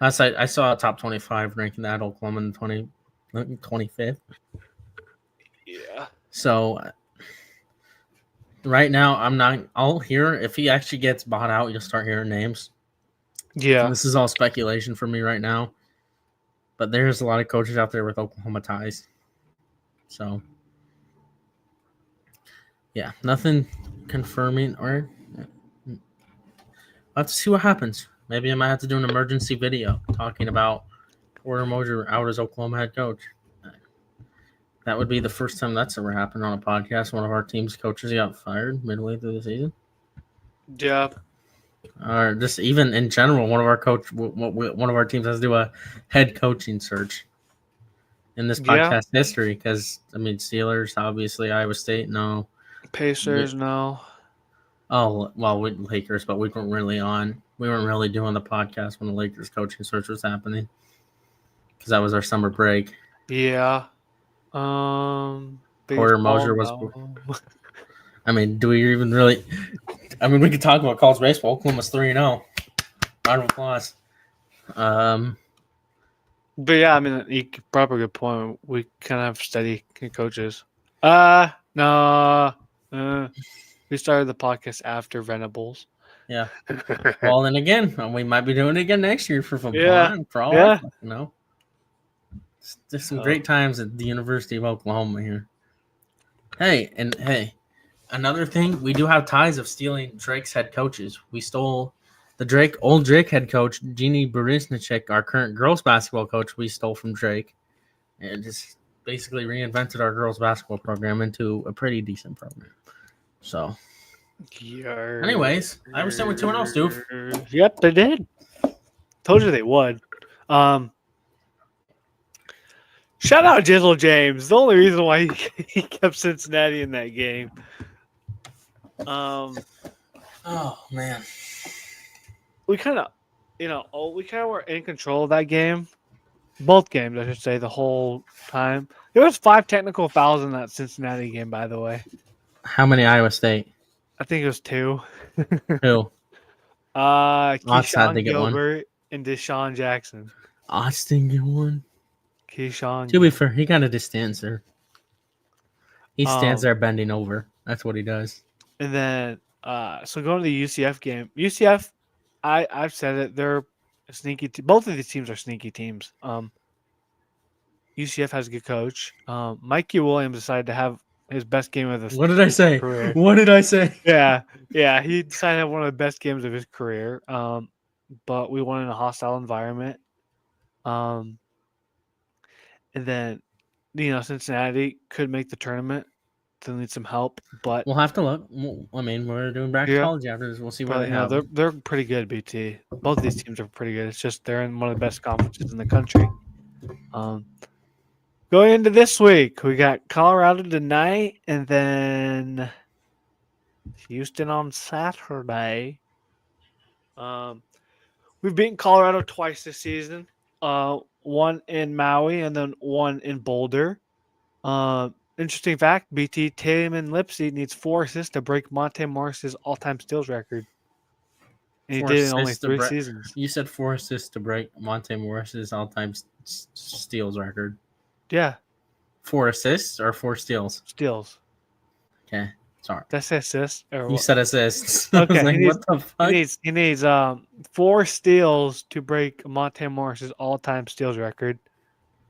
Last night I saw a top 25 ranking that Oklahoma in 25th. Yeah. So right now I'll hear if he actually gets bought out, you'll start hearing names. Yeah. So this is all speculation for me right now. But there's a lot of coaches out there with Oklahoma ties. So yeah, nothing confirming or I'll have to see what happens. Maybe I might have to do an emergency video talking about Porter Moser out as Oklahoma head coach. That would be the first time that's ever happened on a podcast. One of our team's coaches got fired midway through the season. Yeah. Or just even in general, one of our teams has to do a head coaching search in this podcast history. Because I mean, Steelers, obviously, Iowa State, no. Pacers, no. Oh well, with Lakers, but we weren't really on. We weren't really doing the podcast when the Lakers coaching search was happening because that was our summer break. Yeah. Porter Moser was. I mean, do we even really? I mean, we could talk about college baseball. Oklahoma's 3-0. Round of applause. But yeah, I mean, you brought up a good point. We kind of have steady coaches. No. We started the podcast after Venables. Yeah. Well, then again, we might be doing it again next year for football. Yeah. For all I know. There's some great times at the University of Oklahoma here. Hey, another thing, we do have ties of stealing Drake's head coaches. We stole The old Drake head coach, Jeannie Burisnicek, our current girls basketball coach, we stole from Drake. And just basically reinvented our girls basketball program into a pretty decent program. So, anyways, I was with 2-0, Stoof. Yep, they did. Told you they would. Shout out Jizzle James. The only reason why he kept Cincinnati in that game. Oh man. We kind of were in control of that game. Both games, I should say, the whole time. There was 5 technical fouls in that Cincinnati game, by the way. How many Iowa State? I think it was 2. Who? Keyshawn Gilbert and Deshaun Jackson. Austin get one. Keyshawn. To be fair, he kind of just stands there. He stands there bending over. That's what he does. And then, so going to the UCF game. UCF, I've said it. They're a sneaky. Both of these teams are sneaky teams. UCF has a good coach. Mikey Williams decided to have his best game of his. What did I say? Career. What did I say? Yeah. He decided to have one of the best games of his career. But we won in a hostile environment. And then, Cincinnati could make the tournament. They'll need some help, but we'll have to look. I mean, we're doing bracketology after this. We'll see where they have. They're pretty good. BT. Both of these teams are pretty good. It's just they're in one of the best conferences in the country. Going into this week, we got Colorado tonight, and then Houston on Saturday. We've beaten Colorado twice this season. One in Maui and then one in Boulder. Interesting fact, BT, Taman Lipsy needs 4 assists to break Monte Morris's all-time steals record. And he did it in only 3 seasons. You said 4 assists to break Monte Morris's all-time steals record. Yeah. 4 assists or 4 steals? Steals. Okay. Sorry. Did I say assists? You said assists. Okay. Like, what the fuck? He needs 4 steals to break Monte Morris's all-time steals record,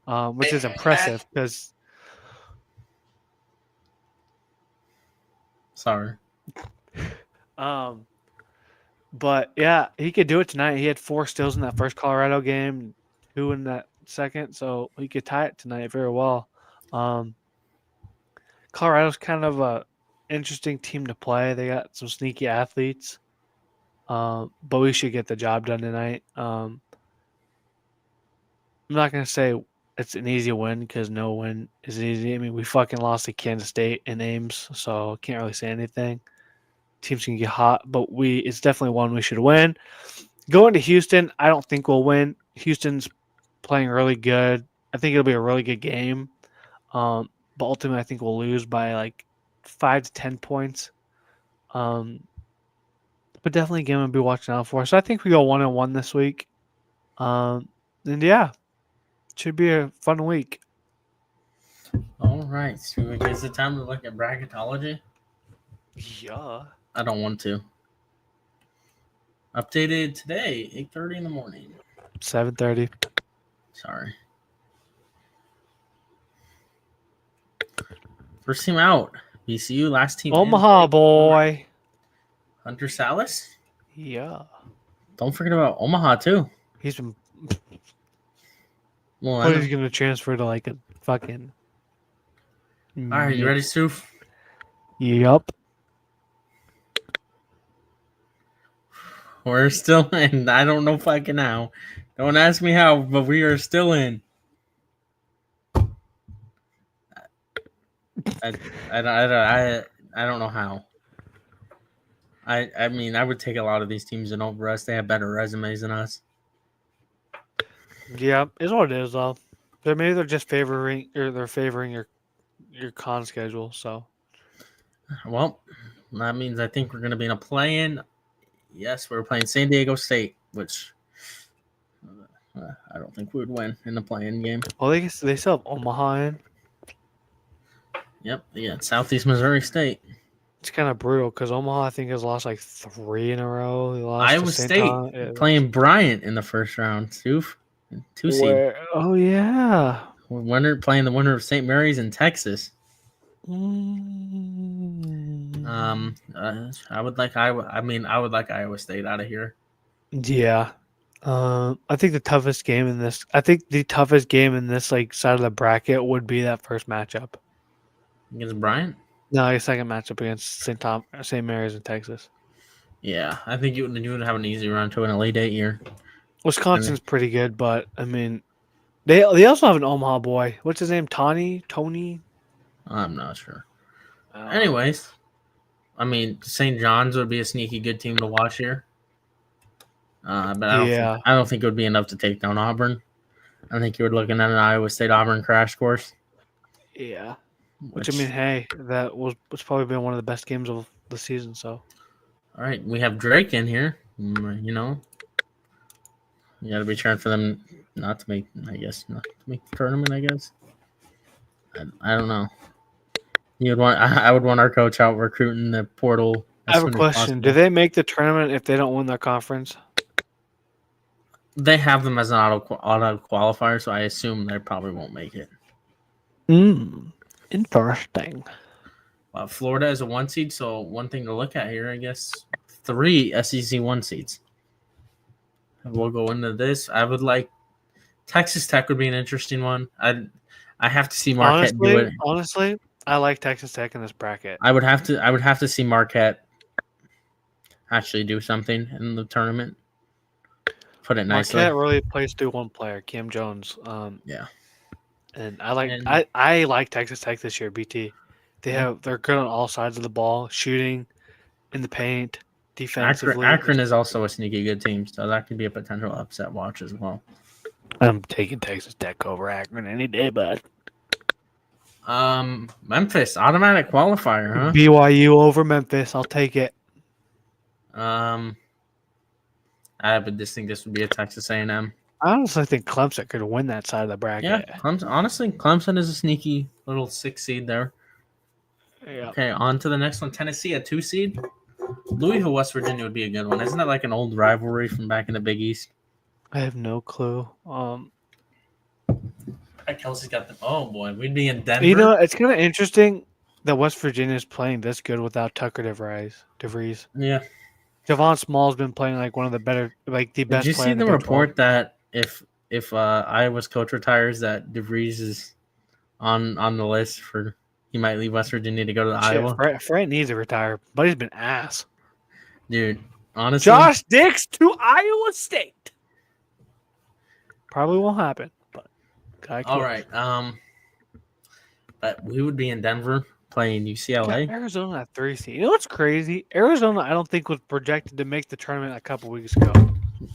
which is impressive because. Sorry. But yeah, he could do it tonight. He had 4 steals in that first Colorado game, 2 in that second, so he could tie it tonight very well. Colorado's kind of a interesting team to play. They got some sneaky athletes, but we should get the job done tonight. I'm not gonna say it's an easy win because no win is easy. I mean, we fucking lost to Kansas State in Ames, so can't really say anything. Teams can get hot, but it's definitely one we should win. Going to Houston, I don't think we'll win. Houston's playing really good. I think it'll be a really good game. But ultimately, I think we'll lose by like 5 to 10 points. But definitely a game I'll be watching out for. So I think we go 1-1 this week. And yeah, should be a fun week. All right. So is it time to look at bracketology? Yeah. I don't want to. Updated today, 8:30 in the morning. 7:30. Sorry. First team out. VCU, last team Omaha, boy. Hunter Salas? Yeah. Don't forget about Omaha, too. He's been... Well, he's going to transfer to like a fucking... All right, you ready, Stoof? Yup. We're still in. I don't know fucking how. Don't ask me how, but we are still in. I don't know how. I mean, I would take a lot of these teams in over us. They have better resumes than us. Yeah, it's what it is though. Maybe they're just favoring your con schedule. So, well, that means I think we're going to be in a play-in. Yes, we're playing San Diego State, which I don't think we would win in the play-in game. Well, they still have Omaha in. Yep, yeah, Southeast Missouri State. It's kind of brutal because Omaha, I think, has lost like 3 in a row. They lost Iowa State playing Bryant in the first round. 2 seed. Oh yeah, playing the winner of St. Mary's in Texas. I would like Iowa. I mean, I would like Iowa State out of here. Yeah. I think the toughest game in this. Like side of the bracket would be that first matchup. Against Bryant? No, your second matchup against St. Mary's in Texas. Yeah, I think you would have an easy run to an Elite Eight year. Wisconsin's pretty good, but I mean, they also have an Omaha boy. What's his name? Tony? I'm not sure. Anyways, I mean, St. John's would be a sneaky good team to watch here. But I don't think it would be enough to take down Auburn. I think you're looking at an Iowa State Auburn crash course. Yeah. Which I mean, hey, that was probably been one of the best games of the season. So, all right, we have Drake in here. You know, you got to be cheering for them not to make. I guess not to make the tournament. I guess. I don't know. I would want our coach out recruiting the portal. I have a question. Do they make the tournament if they don't win their conference? They have them as an auto qualifier, so I assume they probably won't make it. Interesting. Florida is a 1 seed, so one thing to look at here, I guess, 3 SEC 1 seeds. We'll go into this. I would like Texas Tech would be an interesting one. I have to see Marquette do it. Honestly, I like Texas Tech in this bracket. I would have to see Marquette actually do something in the tournament. Put it nicely. Marquette really plays through one player, Cam Jones. Yeah. And I like Texas Tech this year, BT. They're good on all sides of the ball, shooting, in the paint, defensively. Akron is also a sneaky good team, so that could be a potential upset watch as well. I'm taking Texas Tech over Akron any day, bud. Memphis, automatic qualifier, huh? BYU over Memphis. I'll take it. I would just think this would be a Texas A&M. I honestly think Clemson could win that side of the bracket. Yeah, Clemson is a sneaky little 6 seed there. Yeah. Okay, on to the next one. Tennessee, a 2 seed. Louisville, West Virginia would be a good one. Isn't that like an old rivalry from back in the Big East? I have no clue. Kelsey's got them. Oh boy, we'd be in Denver. You know, it's kind of interesting that West Virginia is playing this good without Tucker DeVries. Yeah. Javon Small's been playing like one of the better, like the best. Did you see the report that if Iowa's coach retires, that DeVries is on the list for he might leave West Virginia to go to Iowa? Fred needs to retire, but he's been ass. Dude, honestly, Josh Dix to Iowa State probably won't happen. But all right, but we would be in Denver playing UCLA. Arizona at 3 seed. You know what's crazy? Arizona, I don't think was projected to make the tournament a couple weeks ago.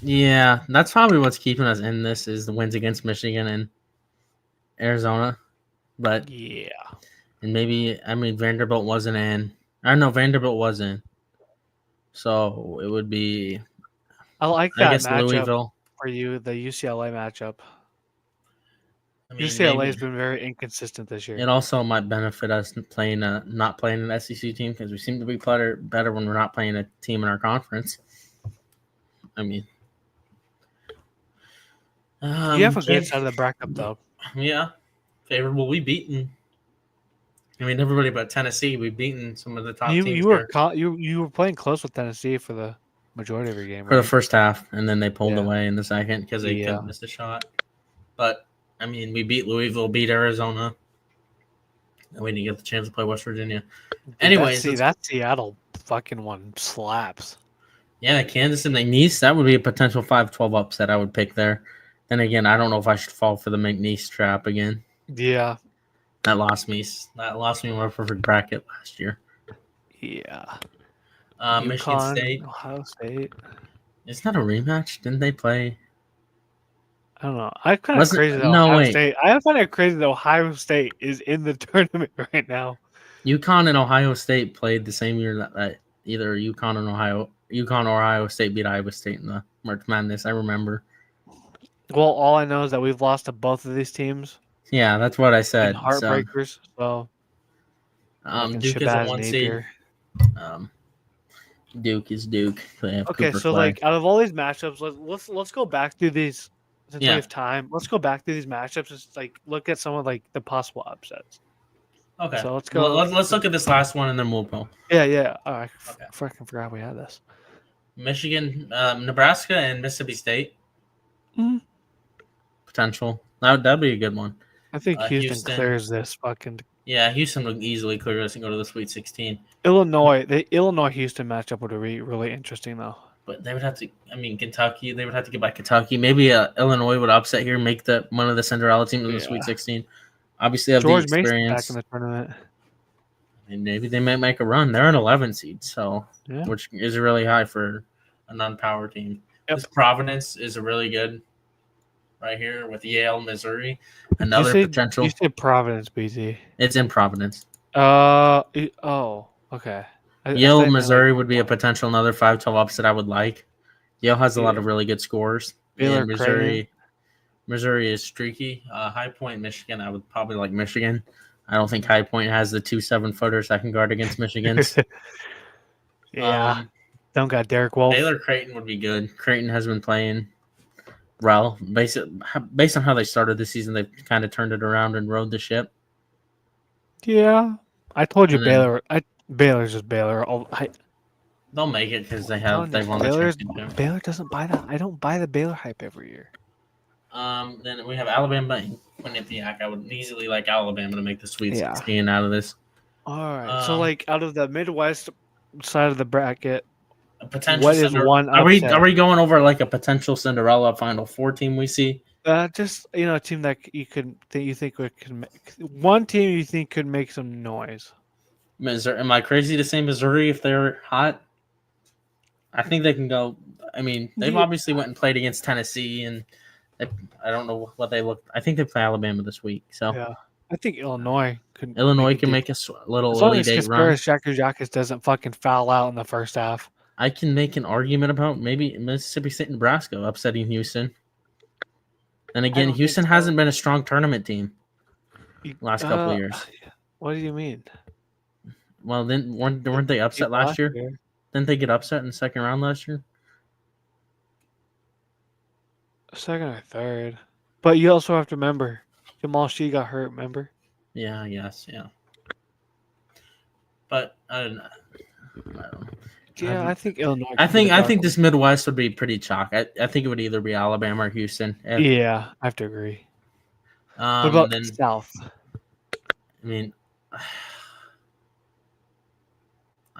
Yeah, that's probably what's keeping us in this is the wins against Michigan and Arizona. But yeah, and maybe Vanderbilt wasn't in. I don't know, Vanderbilt was in. So it would be. I like that matchup Louisville for you. The UCLA matchup. UCLA has been very inconsistent this year. It also might benefit us not playing an SEC team because we seem to be better when we're not playing a team in our conference. You have a good side of the bracket, though. Yeah, favorable. We beaten. Everybody but Tennessee. We've beaten some of the top teams. You were playing close with Tennessee for the majority of your game, right? For the first half, and then they pulled away in the second because they couldn't miss a shot. But we beat Louisville, beat Arizona, and we didn't get the chance to play West Virginia. Anyways, that Seattle fucking one slaps. Yeah, Kansas and McNeese, that would be a potential 5-12 upset I would pick there. Then again, I don't know if I should fall for the McNeese trap again. Yeah. That lost me my perfect bracket last year. Yeah. Michigan State. Ohio State. It's not a rematch. Didn't they play? I don't know. I find it crazy that Ohio State is in the tournament right now. UConn and Ohio State played the same year that either UConn or Ohio State beat Iowa State in the March Madness. I remember. Well, all I know is that we've lost to both of these teams. Yeah, that's what I said. Heartbreakers. So, Duke is a 1 seed. Duke is Duke. Okay, so out of all these matchups, let's go back through these. Since we have time, let's go back to these matchups and look at some of the possible upsets. Okay. So let's go. Let's look at this last one and then we'll go. Yeah. Oh, I fucking forgot we had this. Michigan, Nebraska, and Mississippi State. Mm. Potential. That'd be a good one. I think Houston clears this fucking. Yeah, Houston would easily clear this and go to the Sweet 16. The Illinois-Houston matchup would be really interesting, though. But they would have to. I mean, Kentucky. They would have to get by Kentucky. Maybe Illinois would upset here, make one of the Cinderella teams in the Sweet 16. Obviously, have George the experience. Mason back in the tournament. And maybe they might make a run. They're an 11 seed, which is really high for a non-power team. Yep. This Providence is a really good right here with Yale, Missouri. Another potential. You said Providence, BZ. It's in Providence. Okay. Yale, Missouri would be a potential another 5-12 upset I would like. Yale has a lot of really good scores. Baylor, Missouri is streaky. High Point, Michigan, I would probably like Michigan. I don't think High Point has the 2 7-footers that can guard against Michigan's. Don't got Derek Wolf. Baylor Creighton would be good. Creighton has been playing well. Based on how they started the season, they've kind of turned it around and rode the ship. Yeah. I told you Baylor. Baylor's just Baylor. They'll make it because they won the championship. Baylor doesn't buy that. I don't buy the Baylor hype every year. Then we have Alabama and Quinnipiac. I would easily like Alabama to make the Sweet 16 out of this. All right. So, out of the Midwest side of the bracket, a potential one upset? Are we going over like a potential Cinderella Final Four team we see? Just a team that one team you think could make some noise. Missouri. Am I crazy to say Missouri if they're hot? I think they can go. I mean, they've obviously went and played against Tennessee, and I don't know what they look. I think they play Alabama this week. So yeah, I think Illinois can make a little Elite Eight run. Jacques doesn't fucking foul out in the first half. I can make an argument about maybe Mississippi State, Nebraska upsetting Houston. And again, Houston hasn't been a strong tournament team last couple of years. What do you mean? Well, then weren't they upset last year? Didn't they get upset in the second round last year? Second or third. But you also have to remember, Jamal Shee got hurt, remember? Yeah, yes, yeah. But I don't know. Yeah, I think Illinois. I think this Midwest would be pretty chalk. I think it would either be Alabama or Houston. Yeah, I have to agree. What about the South? I mean,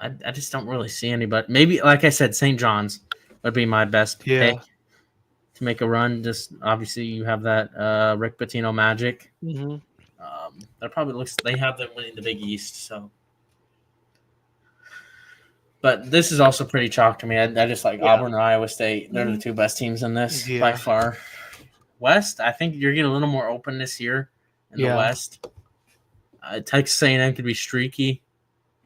I just don't really see anybody. Maybe, like I said, St. John's would be my best pick to make a run. Just obviously, you have that Rick Pitino magic. Mm-hmm. That probably they have them winning the Big East. So, but this is also pretty chalk to me. I just like Auburn or Iowa State. They're the two best teams in this by far. West, I think you're getting a little more open this year in the West. Texas A&M could be streaky.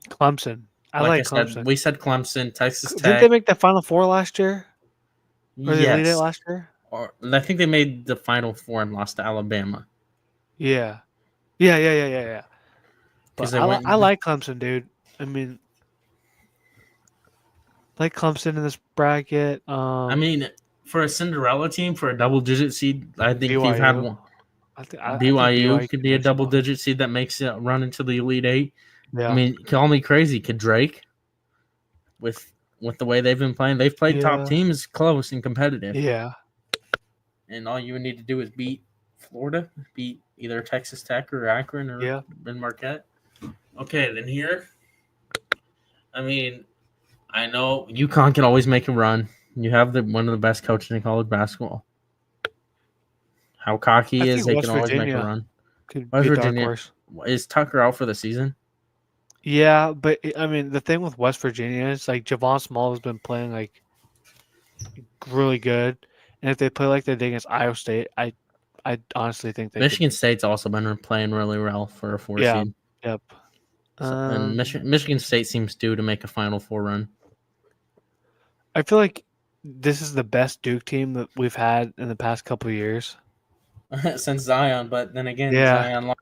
Clemson. I like Clemson. We said Clemson, Texas Tech. Didn't they make the Final Four last year? Or they lead it last year? I think they made the Final Four and lost to Alabama. Yeah. But I like Clemson, dude. I mean, like Clemson in this bracket. I mean, for a Cinderella team, for a double-digit seed, I think you've had one. BYU could be a double-digit seed that makes it run into the Elite Eight. Yeah. I mean, call me crazy. Could Drake, with the way they've been playing, they've played top teams close and competitive. Yeah. And all you would need to do is beat Florida, beat either Texas Tech or Akron or Marquette. Okay, then here, I mean, I know UConn can always make a run. You have one of the best coaches in college basketball. How cocky he is, they can always make a run. West Virginia. Is Tucker out for the season? Yeah, but I mean, the thing with West Virginia is like Javon Small has been playing like really good, and if they play like they did against Iowa State, I honestly think Michigan State's also been playing really well for a 4 seed. Yep. And Michigan State seems due to make a Final Four run. I feel like this is the best Duke team that we've had in the past couple of years since Zion. But then again, Zion lost.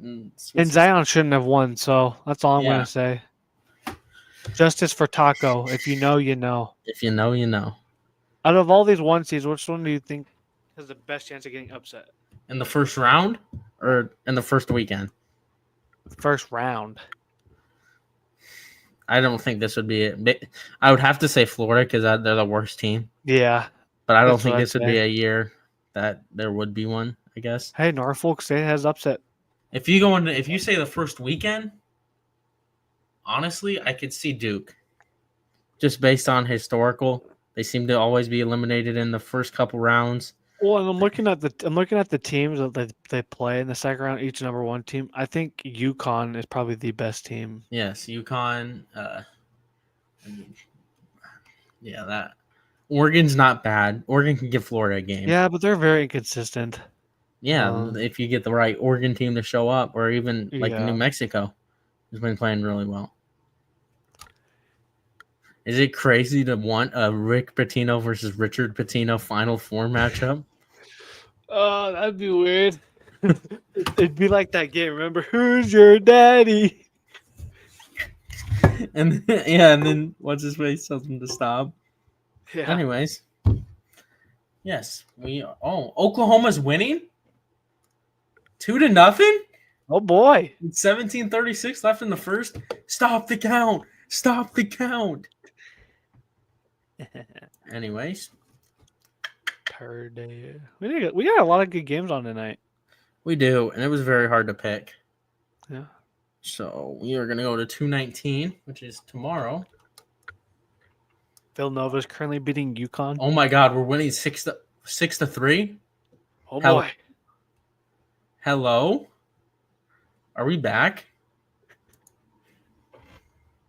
And Zion shouldn't have won, so that's all I'm going to say. Justice for Taco. If you know, you know. If you know, you know. Out of all these 1 seeds, which one do you think has the best chance of getting upset? In the first round or in the first weekend? First round. I don't think this would be it. I would have to say Florida because they're the worst team. Yeah, But I don't that's think what I'd this would be say. a year that there would be one, I guess. Hey, Norfolk State has upset. If you say the first weekend, honestly, I could see Duke. Just based on historical, they seem to always be eliminated in the first couple rounds. Well, and I'm looking at the teams that they play in the second round. Each number one team. I think UConn is probably the best team. Yes, UConn. Yeah, that Oregon's not bad. Oregon can give Florida a game. Yeah, but they're very inconsistent. Yeah, if you get the right Oregon team to show up, or even like New Yeah. Mexico has been playing really well. Is it crazy to want a Rick Pitino versus Richard Pitino Final Four matchup? Oh, that'd be weird. It'd be like that game. Remember, who's your daddy? And then what's his face tells him to stop. Yeah. Anyways, yes, Oklahoma's winning 2-0. Oh boy. 17:36 left in the first. Stop the count. Stop the count. Anyways, Per day. We got a lot of good games on tonight. we do, and it was very hard to pick. Yeah. So we are going to go to 219, which is tomorrow. Villanova is currently beating UConn. Oh my God, we're winning 6-3. Oh boy. Hello? Are we back?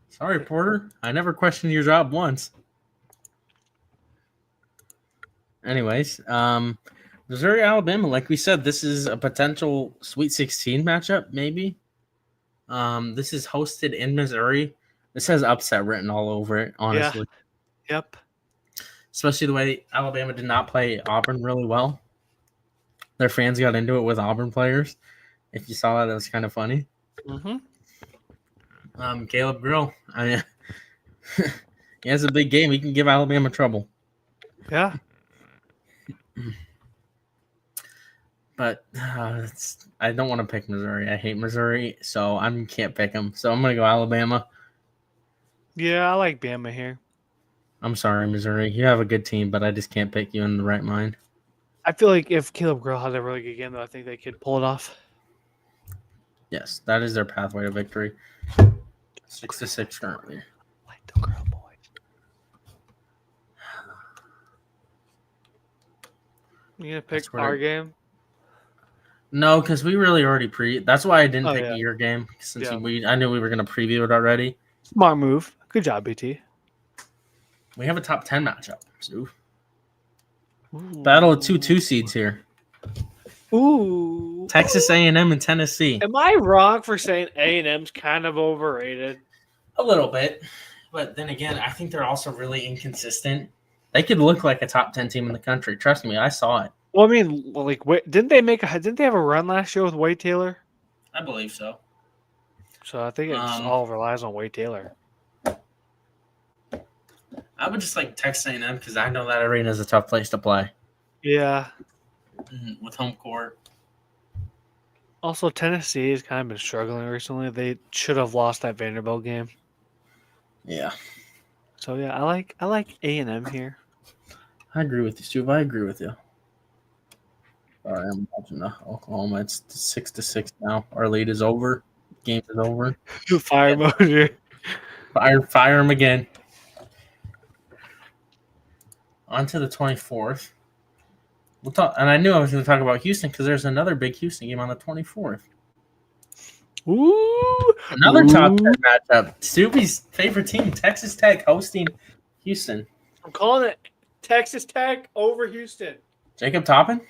Sorry, Porter. I never questioned your job once. Anyways, Missouri, Alabama, like we said, this is a potential Sweet 16 matchup, maybe. This is hosted in Missouri. This has upset written all over it, honestly. Yeah. Yep. Especially the way Alabama did not play Auburn really well. Their fans got into it with Auburn players. If you saw that, it was kind of funny. Mm-hmm. Caleb Grill, I mean, he has a big game. He can give Alabama trouble. Yeah. But I don't want to pick Missouri. I hate Missouri, so I can't pick them. So I'm going to go Alabama. Yeah, I like Bama here. I'm sorry, Missouri. You have a good team, but I just can't pick you in the right mind. I feel like if Caleb Grill has a really good game, though, I think they could pull it off. Yes, that is their pathway to victory. 6-6 currently. Like the Grill boys. You gonna pick our game? No, because we really already That's why I didn't pick yeah. your game, since I knew we were going to preview it already. Smart move. Good job, BT. We have a top 10 matchup. So. Battle of 2 seeds here. Ooh. Texas A&M and Tennessee. Am I wrong for saying A&M's kind of overrated? A little bit. But then again, I think they're also really inconsistent. They could look like a top 10 team in the country. Trust me, I saw it. Well, I mean, like, didn't they have a run last year with Wade Taylor? I believe so. So I think it all relies on Wade Taylor. I would just like Texas A&M because I know that arena is a tough place to play. Yeah. With home court. Also, Tennessee has kind of been struggling recently. They should have lost that Vanderbilt game. Yeah. So yeah, I like A&M here. I agree with you, Stu. I agree with you. All right, I'm watching Oklahoma. It's 6-6 now. Our lead is over. Game is over. Fire mode here. Fire them again. On to the 24th. We'll talk, and I knew I was going to talk about Houston because there's another big Houston game on the 24th. Ooh. Another top 10 matchup. Stupy's favorite team, Texas Tech, hosting Houston. I'm calling it Texas Tech over Houston. Jacob Toppin?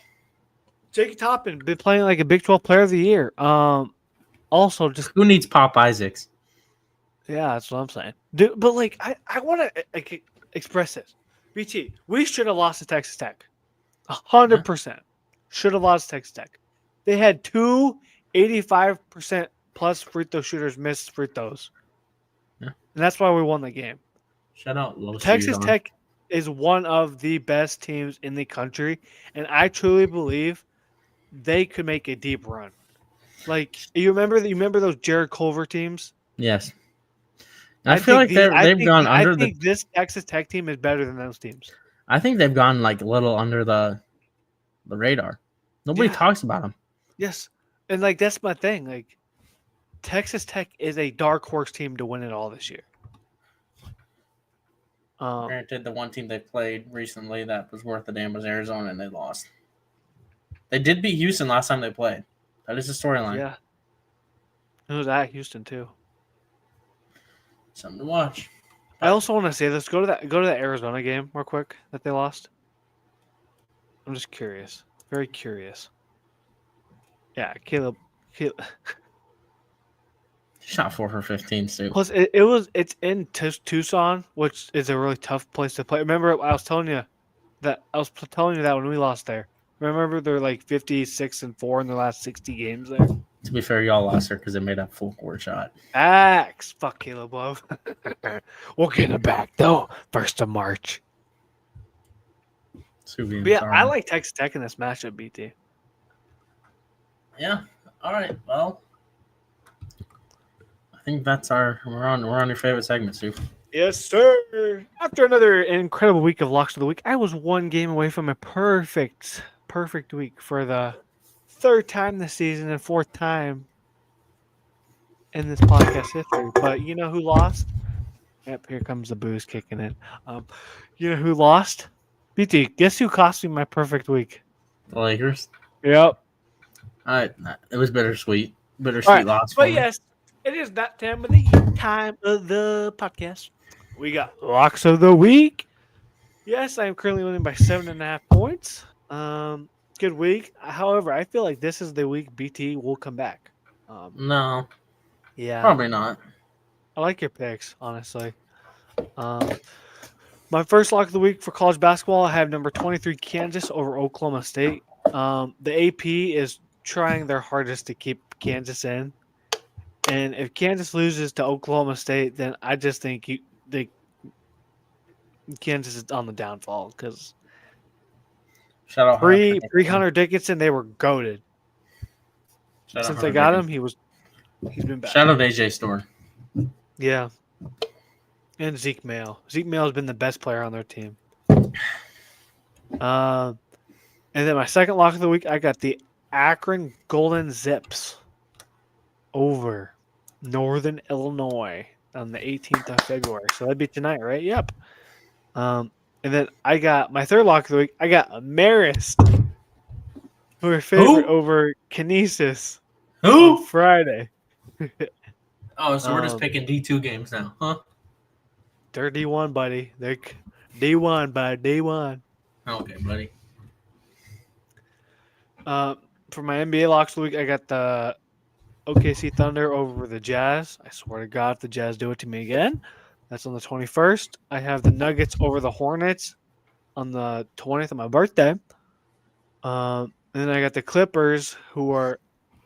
Jacob Toppin been playing like a Big 12 Player of the Year. Also, just who needs Pop Isaacs? Yeah, that's what I'm saying. Dude, but like, I want to express this. BT, we should have lost to Texas Tech. 100% should have lost to Texas Tech. They had 2 85% plus free throw shooters miss free throws. Yeah. And that's why we won the game. Shout out Texas Tech is one of the best teams in the country, and I truly believe they could make a deep run. Like, you remember those Jared Culver teams? Yes. I feel like they've gone under the. I think this Texas Tech team is better than those teams. I think they've gone like a little under the radar. Nobody talks about them. Yes, and like that's my thing. Like Texas Tech is a dark horse team to win it all this year. Granted, the one team they played recently that was worth the damn was Arizona, and they lost. They did beat Houston last time they played. That is the storyline. Yeah, it was at Houston too. Something to watch. I also want to say this. Go to the Arizona game real quick that they lost. I'm just curious. Very curious. Yeah, Caleb shot 4 for 15, Stu. Plus, it's in Tucson, which is a really tough place to play. Remember, I was telling you that when we lost there. Remember, they're like 56-4 in their last 60 games there. To be fair, y'all lost there because they made a full court shot. Facts. Fuck Caleb Love. We'll get it back though. 1st of March. Yeah, I like Texas Tech in this matchup, BT. Yeah. All right. Well, I think that's we're on your favorite segment, Stu. Yes, sir. After another incredible week of locks of the week, I was one game away from a perfect week for the 3rd time this season and 4th time in this podcast history. But you know who lost? Yep, here comes the booze kicking in. You know who lost? BT, guess who cost me my perfect week? The Lakers. Yep. It was bittersweet. Bittersweet loss. But yes, it is that time of the podcast. We got locks of the week. Yes, I am currently winning by 7.5 points. Good week. However, I feel like this is the week BT will come back. No. Yeah. Probably not. I like your picks, honestly. My first lock of the week for college basketball, I have number 23 Kansas over Oklahoma State. The AP is trying their hardest to keep Kansas in. And if Kansas loses to Oklahoma State, then I just think Kansas is on the downfall because pre-Hunter Dickinson, they were goated. Since they got him, he's been back. Shout out AJ Store. Yeah. And Zeke Mayo. Zeke Mayo has been the best player on their team. And then my second lock of the week, I got the Akron Golden Zips over Northern Illinois on the 18th of February. So that'd be tonight, right? Yep. And then I got my third lock of the week. I got Marist for a favorite over Kinesis on Friday. So we're just picking D2 games now, huh? They're D1, buddy. They're D1 by D1. Okay, buddy. For my NBA locks of the week, I got the OKC Thunder over the Jazz. I swear to God, if the Jazz do it to me again, that's on the 21st. I have the Nuggets over the Hornets on the 20th of my birthday. And then I got the Clippers, who are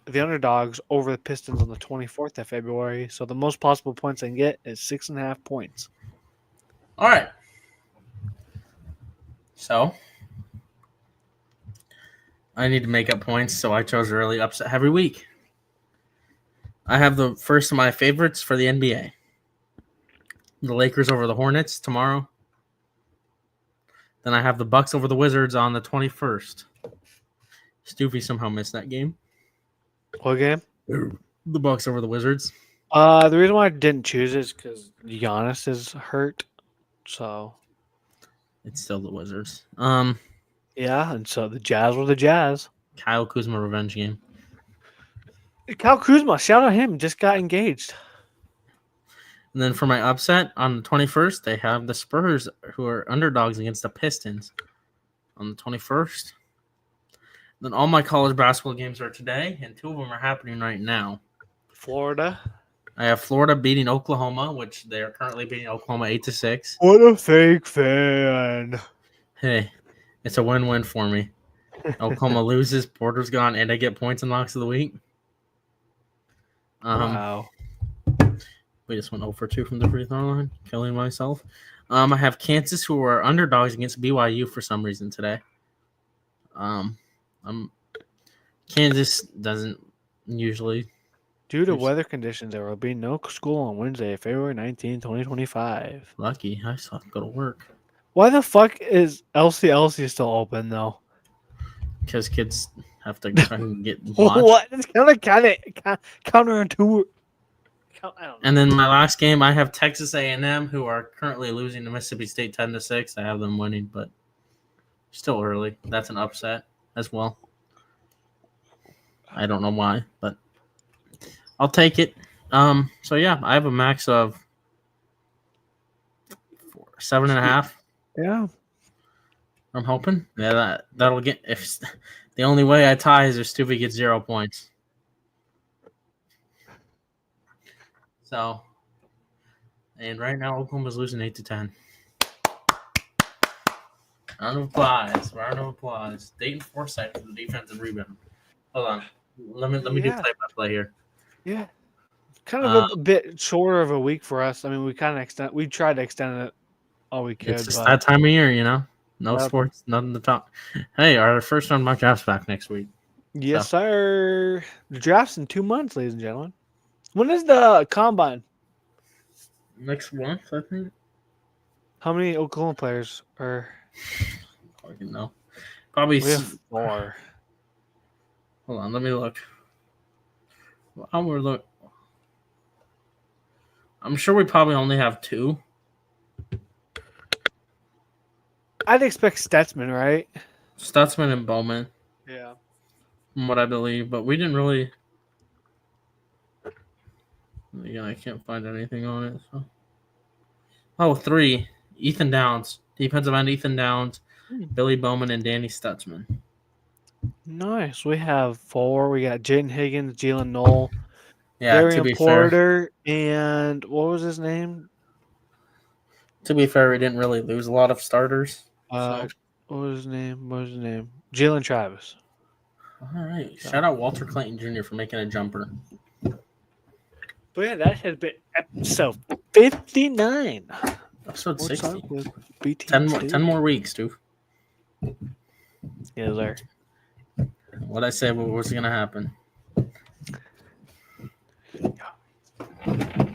the underdogs, over the Pistons on the 24th of February. So the most possible points I can get is 6.5 points. All right. So I need to make up points, so I chose a really upset heavy week. I have the first of my favorites for the NBA. The Lakers over the Hornets tomorrow. Then I have the Bucks over the Wizards on the 21st. Stoofy somehow missed that game. What game? The Bucks over the Wizards. The reason why I didn't choose it is because Giannis is hurt. So it's still the Wizards. Yeah, and so the Jazz were the Jazz. Kyle Kuzma revenge game. Kyle Kuzma, shout out him, just got engaged. And then for my upset on the 21st, they have the Spurs, who are underdogs against the Pistons on the 21st. Then all my college basketball games are today, and 2 of them are happening right now. Florida. I have Florida beating Oklahoma, which they are currently beating Oklahoma 8-6. What a fake fan. Hey, it's a win-win for me. Oklahoma loses, Porter's gone, and I get points and locks of the week. Wow. We just went 0 for 2 from the free throw line, killing myself. I have Kansas, who are underdogs against BYU for some reason today. Kansas doesn't usually Due to weather conditions, there will be no school on Wednesday, February 19, 2025. Lucky. I still have to go to work. Why the fuck is LCLC still open, though? Because kids have to fucking get watched. What? It's kind of counterintuitive. I don't know. And then my last game, I have Texas A&M, who are currently losing to Mississippi State 10-6. I have them winning, but still early. That's an upset as well. I don't know why, but I'll take it. So yeah, I have a max of 7.5. Yeah. I'm hoping. Yeah, that'll get. If the only way I tie is if Stupid gets 0 points. So, and right now Oklahoma's losing 8-10. Round of applause. Dayton Forsythe for the defensive rebound. Hold on. Let me do play-by-play here. Yeah. Kind of a bit shorter of a week for us. I mean, we tried to extend it all we could. It's just that time of year, No sports, nothing to talk. Hey, our first round mock draft's back next week. Yes, sir. The draft's in 2 months, ladies and gentlemen. When is the combine? Next month, I think. How many Oklahoma players are? I can know. Probably we have 4. Hold on, let me look. I'm sure we probably only have 2. I'd expect Stutzman, right? Stutzman and Bowman. Yeah. From what I believe, but we didn't really. Again, I can't find anything on it. So. Oh, 3. Ethan Downs. Defensive end Ethan Downs, Billy Bowman, and Danny Stutzman. Nice. We have 4. We got Jaden Higgins, Jalen Knoll, Darian Porter, and what was his name? To be fair, we didn't really lose a lot of starters. What was his name? Jalen Travis. All right. Shout out Walter Clayton Jr. for making a jumper. But yeah, that has been episode 59. Episode 60. 10 more weeks, dude. Yes, sir. What I said, what was going to happen?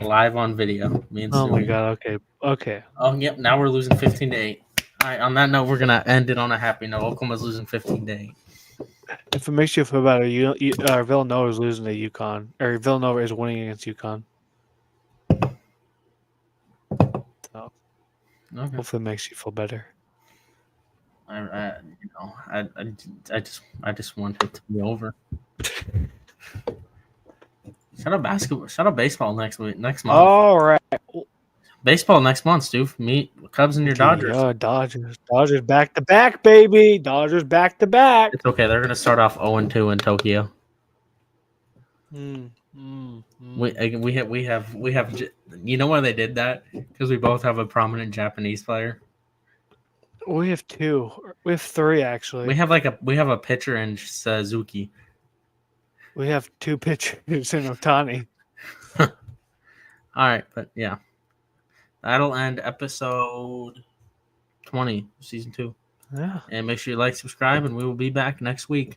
Live on video. My God. Okay. Oh, yep. Now we're losing 15-8. All right. On that note, we're going to end it on a happy note. Oklahoma's losing 15-8. If it makes you feel better, Villanova is losing to UConn, or Villanova is winning against UConn. So, hopefully, it makes you feel better. I just want it to be over. Shut up basketball. Shut up baseball next month. All right. Baseball next month, Stu. Meet Cubs and your Dodgers. Dodgers back to back, baby. Dodgers back to back. It's okay. They're gonna start off 0-2 in Tokyo. We have. You know why they did that? Because we both have a prominent Japanese player. We have 2. We have 3 actually. We have a pitcher in Suzuki. We have 2 pitchers in Otani. All right, but yeah. That'll end episode 20, season 2. Yeah. And make sure you like, subscribe, and we will be back next week.